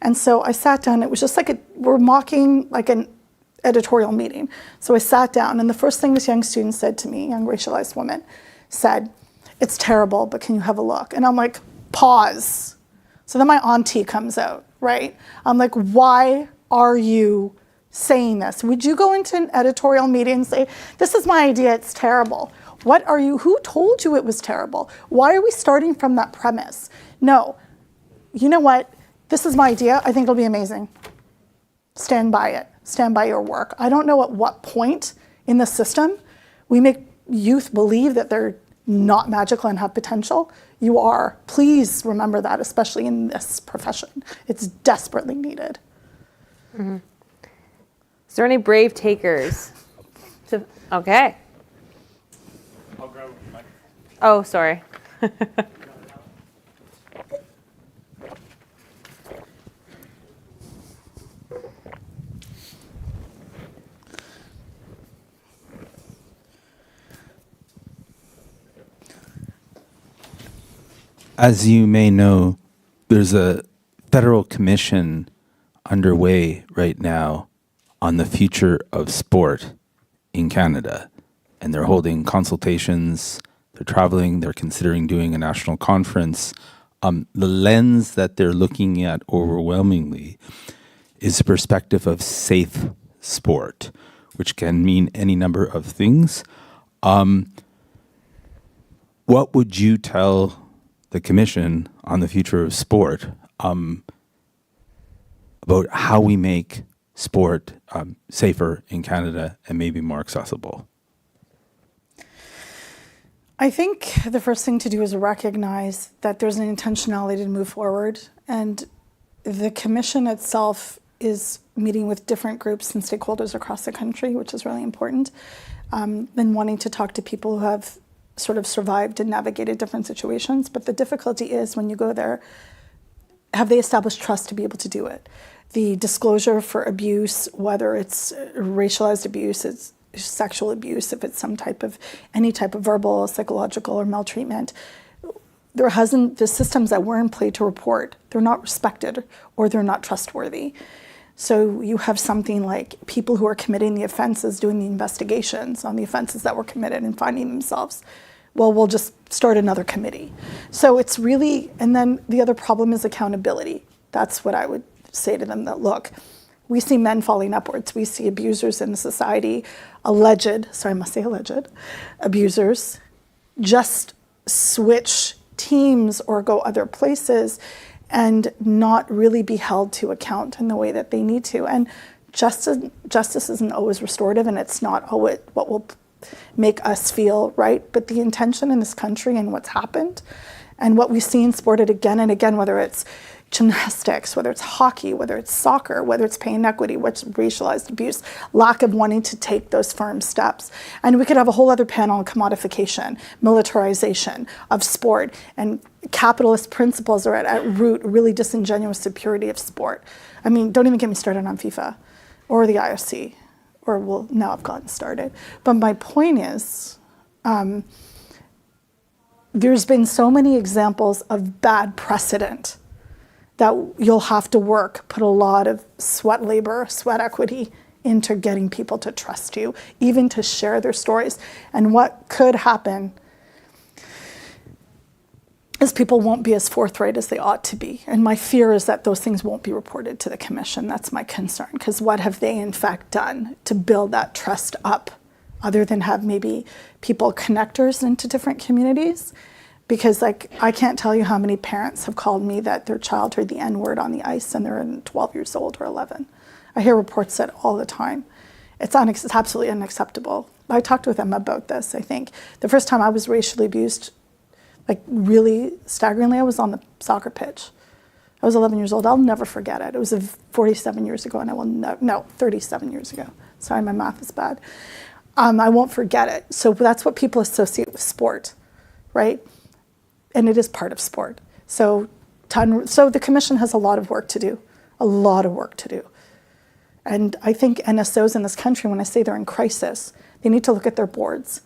[SPEAKER 6] And so I sat down. It was just like we're mocking like an editorial meeting. So I sat down, and the first thing this young student said to me, young racialized woman, said, "It's terrible, but can you have a look?" And I'm like, pause. So then my auntie comes out, right? I'm like, why are you saying this? Would you go into an editorial meeting and say, "This is my idea, it's terrible"? Who told you it was terrible? Why are we starting from that premise? No, you know what? This is my idea, I think it'll be amazing. Stand by it, stand by your work. I don't know at what point in the system we make youth believe that they're not magical and have potential. You are. Please remember that, especially in this profession. It's desperately needed.
[SPEAKER 5] Mm-hmm. Is there any brave takers? Okay.
[SPEAKER 7] I'll grab a mic.
[SPEAKER 5] Oh, sorry.
[SPEAKER 8] As you may know, there's a federal commission underway right now on the future of sport in Canada. And they're holding consultations, they're traveling, they're considering doing a national conference. The lens that they're looking at overwhelmingly is the perspective of safe sport, which can mean any number of things. What would you tell the Commission on the Future of Sport about how we make sport safer in Canada and maybe more accessible?
[SPEAKER 6] I think the first thing to do is recognize that there's an intentionality to move forward, and the Commission itself is meeting with different groups and stakeholders across the country, which is really important, and wanting to talk to people who have sort of survived and navigated different situations. But the difficulty is when you go there, have they established trust to be able to do it? The disclosure for abuse, whether it's racialized abuse, it's sexual abuse, if it's any type of verbal, psychological, or maltreatment, the systems that were in play to report, they're not respected or they're not trustworthy. So you have something like people who are committing the offenses doing the investigations on the offenses that were committed and finding themselves. Well, we'll just start another committee. So it's really, and then the other problem is accountability. That's what I would say to them, that look, we see men falling upwards. We see abusers in the society, alleged abusers, just switch teams or go other places and not really be held to account in the way that they need to. And justice isn't always restorative, and it's not always what will make us feel right. But the intention in this country and what's happened and what we see in sport again and again, whether it's gymnastics, whether it's hockey, whether it's soccer, whether it's pay inequity, what's racialized abuse, lack of wanting to take those firm steps. And we could have a whole other panel on commodification, militarization of sport, and capitalist principles are at root really disingenuous security of sport. I mean, don't even get me started on FIFA or the IOC, or well, now I've gotten started. But my point is, there's been so many examples of bad precedent that you'll have to put a lot of sweat labor, sweat equity into getting people to trust you, even to share their stories. And what could happen is people won't be as forthright as they ought to be. And my fear is that those things won't be reported to the Commission. That's my concern, because what have they in fact done to build that trust up, other than have maybe people connectors into different communities? Because I can't tell you how many parents have called me that their child heard the N-word on the ice and they're 12 years old or 11. I hear reports that all the time. It's absolutely unacceptable. I talked with them about this, I think. The first time I was racially abused, like really staggeringly, I was on the soccer pitch. I was 11 years old. I'll never forget it. It was 47 years ago, and I will no, 37 years ago. Sorry, my math is bad. I won't forget it. So that's what people associate with sport, right? And it is part of sport. So the Commission has a lot of work to do, And I think NSOs in this country, when I say they're in crisis, they need to look at their boards.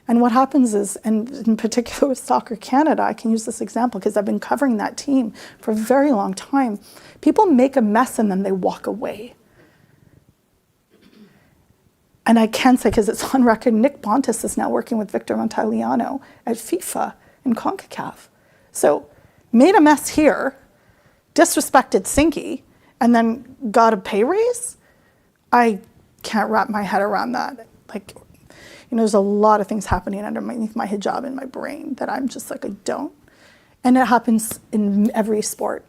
[SPEAKER 6] And what happens is, and in particular with Soccer Canada, I can use this example because I've been covering that team for a very long time. People make a mess and then they walk away. And I can say, because it's on record, Nick Bontis is now working with Victor Montagliano at FIFA and CONCACAF. So made a mess here, disrespected Sinky, and then got a pay raise? I can't wrap my head around that. Like, you know, there's a lot of things happening underneath my hijab in my brain that I'm just like, I don't. And it happens in every sport.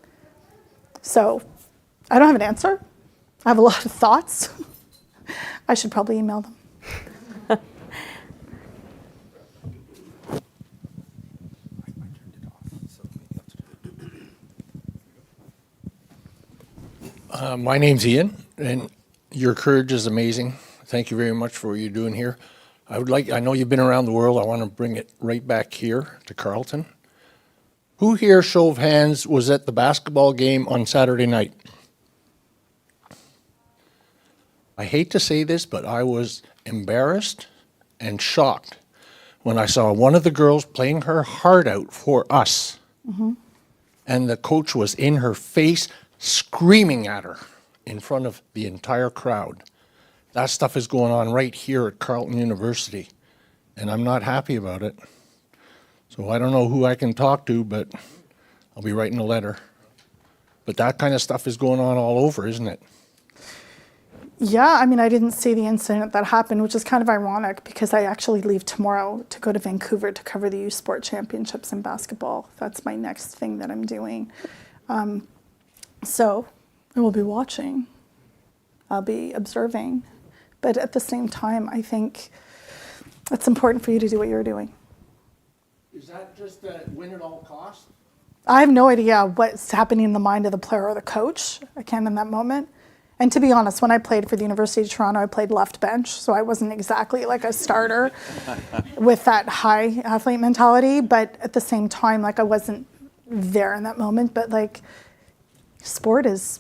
[SPEAKER 6] So I don't have an answer. I have a lot of thoughts. I should probably email them.
[SPEAKER 7] My name's Ian, and your courage is amazing. Thank you very much for what you're doing here. I know you've been around the world. I want to bring it right back here to Carleton. Who here, show of hands, was at the basketball game on Saturday night? I hate to say this, but I was embarrassed and shocked when I saw one of the girls playing her heart out for us. Mm-hmm. And the coach was in her face screaming at her in front of the entire crowd. That stuff is going on right here at Carleton University, and I'm not happy about it. So I don't know who I can talk to, but I'll be writing a letter. But that kind of stuff is going on all over, isn't it?
[SPEAKER 6] Yeah, I mean, I didn't see the incident that happened, which is kind of ironic because I actually leave tomorrow to go to Vancouver to cover the Youth Sport Championships in basketball. That's my next thing that I'm doing. So I will be watching. I'll be observing. But at the same time, I think it's important for you to do what you're doing.
[SPEAKER 7] Is that just a win at all costs?
[SPEAKER 6] I have no idea what's happening in the mind of the player or the coach. I can't in that moment. And to be honest, when I played for the University of Toronto, I played left bench, so I wasn't exactly like a starter with that high athlete mentality. But at the same time, like I wasn't there in that moment. But like, sport is,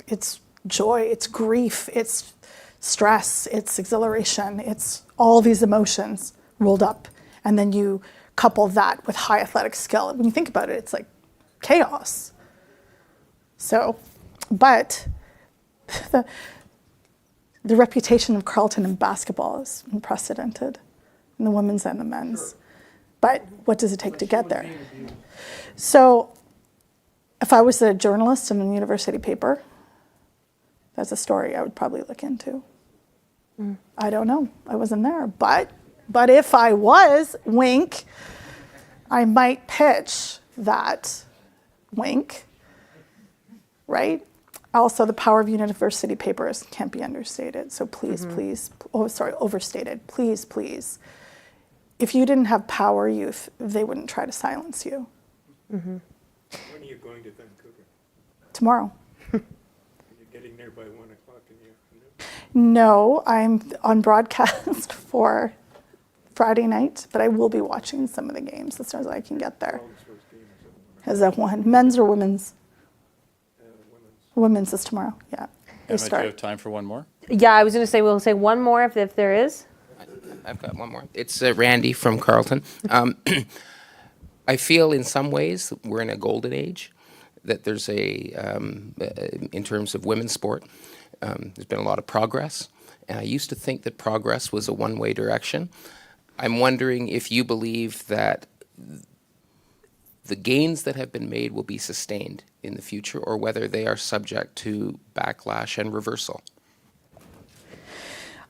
[SPEAKER 6] it's joy, it's grief, it's stress, it's exhilaration, it's all these emotions rolled up. And then you couple that with high athletic skill. When you think about it, it's like chaos. So, but the reputation of Carleton in basketball is unprecedented, in the women's and the men's. But what does it take to get there? So if I was a journalist in a university paper, that's a story I would probably look into. I don't know. I wasn't there. But if I was, wink, I might pitch that, wink, right? Also, the power of university papers can't be understated. So please, overstated. Please, please. If you didn't have power, youth, they wouldn't try to silence you.
[SPEAKER 9] When are you going to Vancouver?
[SPEAKER 6] Tomorrow.
[SPEAKER 9] Are you getting there by 1 o'clock in the afternoon?
[SPEAKER 6] No, I'm on broadcast for Friday night, but I will be watching some of the games as soon as I can get there. Is that one? Men's or women's? Women's is tomorrow, yeah.
[SPEAKER 1] Emma, do you have time for one more?
[SPEAKER 5] Yeah, I was going to say, we'll say one more if there is.
[SPEAKER 10] I've got one more. It's Randy from Carleton. I feel in some ways we're in a golden age, that there's in terms of women's sport, there's been a lot of progress. And I used to think that progress was a one-way direction. I'm wondering if you believe that the gains that have been made will be sustained in the future, or whether they are subject to backlash and reversal.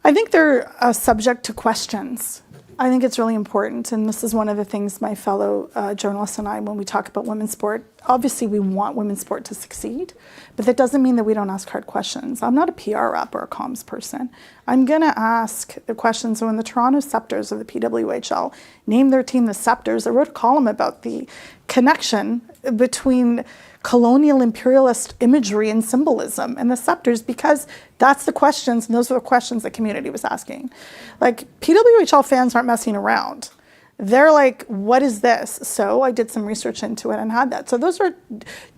[SPEAKER 6] I think they're subject to questions. I think it's really important, and this is one of the things my fellow journalists and I, when we talk about women's sport, obviously we want women's sport to succeed, but that doesn't mean that we don't ask hard questions. I'm not a PR rep or a comms person. I'm going to ask the questions when the Toronto Scepters of the PWHL named their team the Scepters. I wrote a column about the connection between colonial imperialist imagery and symbolism and the Scepters, because that's the questions, and those are the questions the community was asking. Like, PWHL fans aren't messing around. They're like, what is this? So I did some research into it and had that. So those are,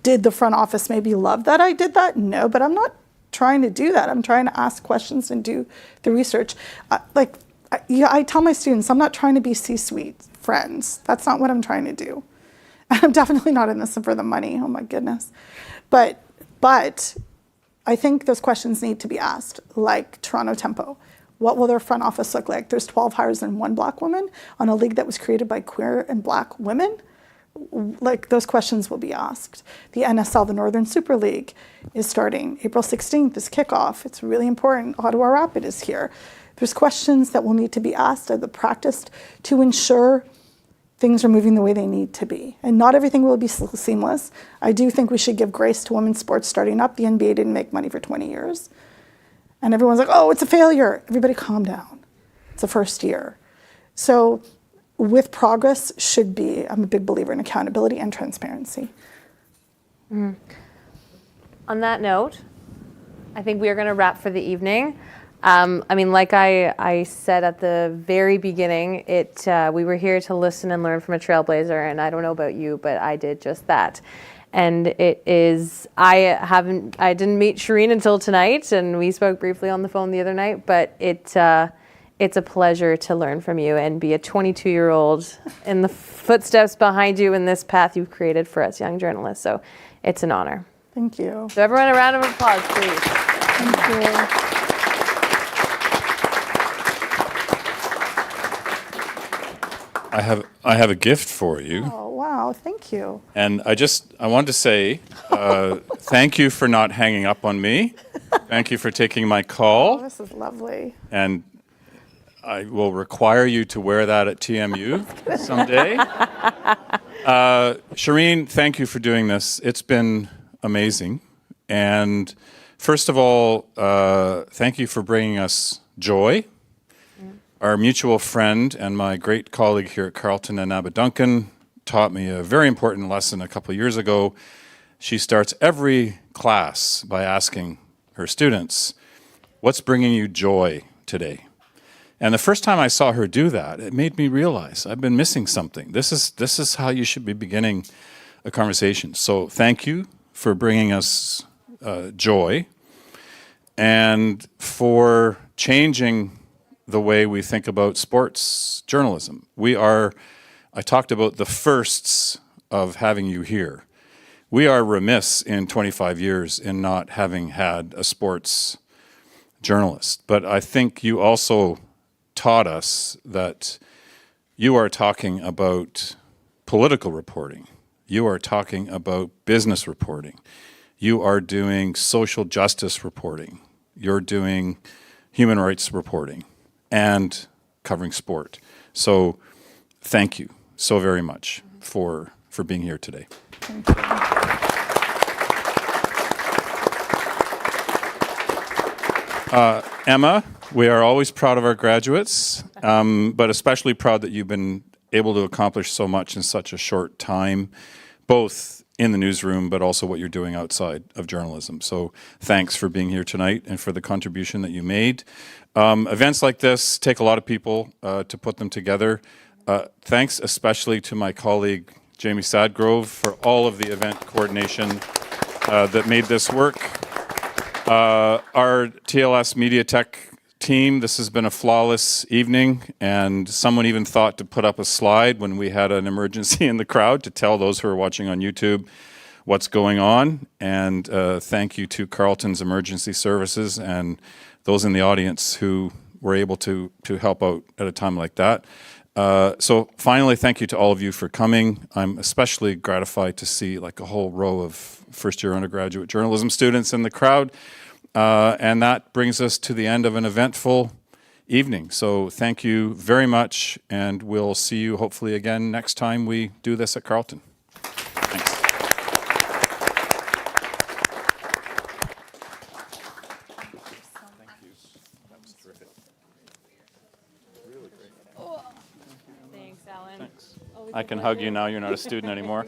[SPEAKER 6] did the front office maybe love that I did that? No, but I'm not trying to do that. I'm trying to ask questions and do the research. I tell my students, I'm not trying to be C-suite friends. That's not what I'm trying to do. And I'm definitely not in this for the money. Oh my goodness. But I think those questions need to be asked, like Toronto Tempo. What will their front office look like? There's 12 hires and 1 black woman on a league that was created by queer and black women. Like, those questions will be asked. The NSL, the Northern Super League, is starting. April 16th is kickoff. It's really important. Ottawa Rapid is here. There's questions that will need to be asked of the practice to ensure things are moving the way they need to be. And not everything will be seamless. I do think we should give grace to women's sports starting up. The NBA didn't make money for 20 years. And everyone's like, oh, it's a failure. Everybody calm down. It's the first year. So with progress should be, I'm a big believer in accountability and transparency.
[SPEAKER 5] On that note, I think we are going to wrap for the evening. Like I said at the very beginning, we were here to listen and learn from a trailblazer, and I don't know about you, but I did just that. And I didn't meet Shireen until tonight, and we spoke briefly on the phone the other night, but it's a pleasure to learn from you and be a 22-year-old in the footsteps behind you in this path you've created for us young journalists. So it's an honor.
[SPEAKER 6] Thank you.
[SPEAKER 5] So everyone, a round of applause, please.
[SPEAKER 6] Thank you.
[SPEAKER 1] I have a gift for you.
[SPEAKER 6] Oh, wow, thank you.
[SPEAKER 1] And I wanted to say thank you for not hanging up on me. Thank you for taking my
[SPEAKER 6] Oh,
[SPEAKER 1] call.
[SPEAKER 6] this is lovely.
[SPEAKER 1] And I will require you to wear that at TMU someday. Shireen, thank you for doing this. It's been amazing. And first of all, thank you for bringing us joy. Our mutual friend and my great colleague here at Carleton, Annabeth Duncan, taught me a very important lesson a couple of years ago. She starts every class by asking her students, what's bringing you joy today? And the first time I saw her do that, it made me realize I've been missing something. This is how you should be beginning a conversation. So thank you for bringing us joy and for changing the way we think about sports journalism. I talked about the firsts of having you here. We are remiss in 25 years in not having had a sports journalist. But I think you also taught us that you are talking about political reporting. You are talking about business reporting. You are doing social justice reporting. You're doing human rights reporting and covering sport. So thank you so very much for being here today.
[SPEAKER 6] Thank you.
[SPEAKER 1] Emma, we are always proud of our graduates, but especially proud that you've been able to accomplish so much in such a short time, both in the newsroom, but also what you're doing outside of journalism. So thanks for being here tonight and for the contribution that you made. Events like this take a lot of people to put them together. Thanks especially to my colleague, Jamie Sadgrove, for all of the event coordination that made this work. Our TLS Media Tech team, this has been a flawless evening, and someone even thought to put up a slide when we had an emergency in the crowd to tell those who are watching on YouTube what's going on. And thank you to Carleton's emergency services and those in the audience who were able to help out at a time like that. So finally, thank you to all of you for coming. I'm especially gratified to see like a whole row of first-year undergraduate journalism students in the crowd. And that brings us to the end of an eventful evening. So thank you very much, and we'll see you hopefully again next time we do this at Carleton. Thanks.
[SPEAKER 5] Thanks, Alan.
[SPEAKER 1] I can hug you now. You're not a student anymore.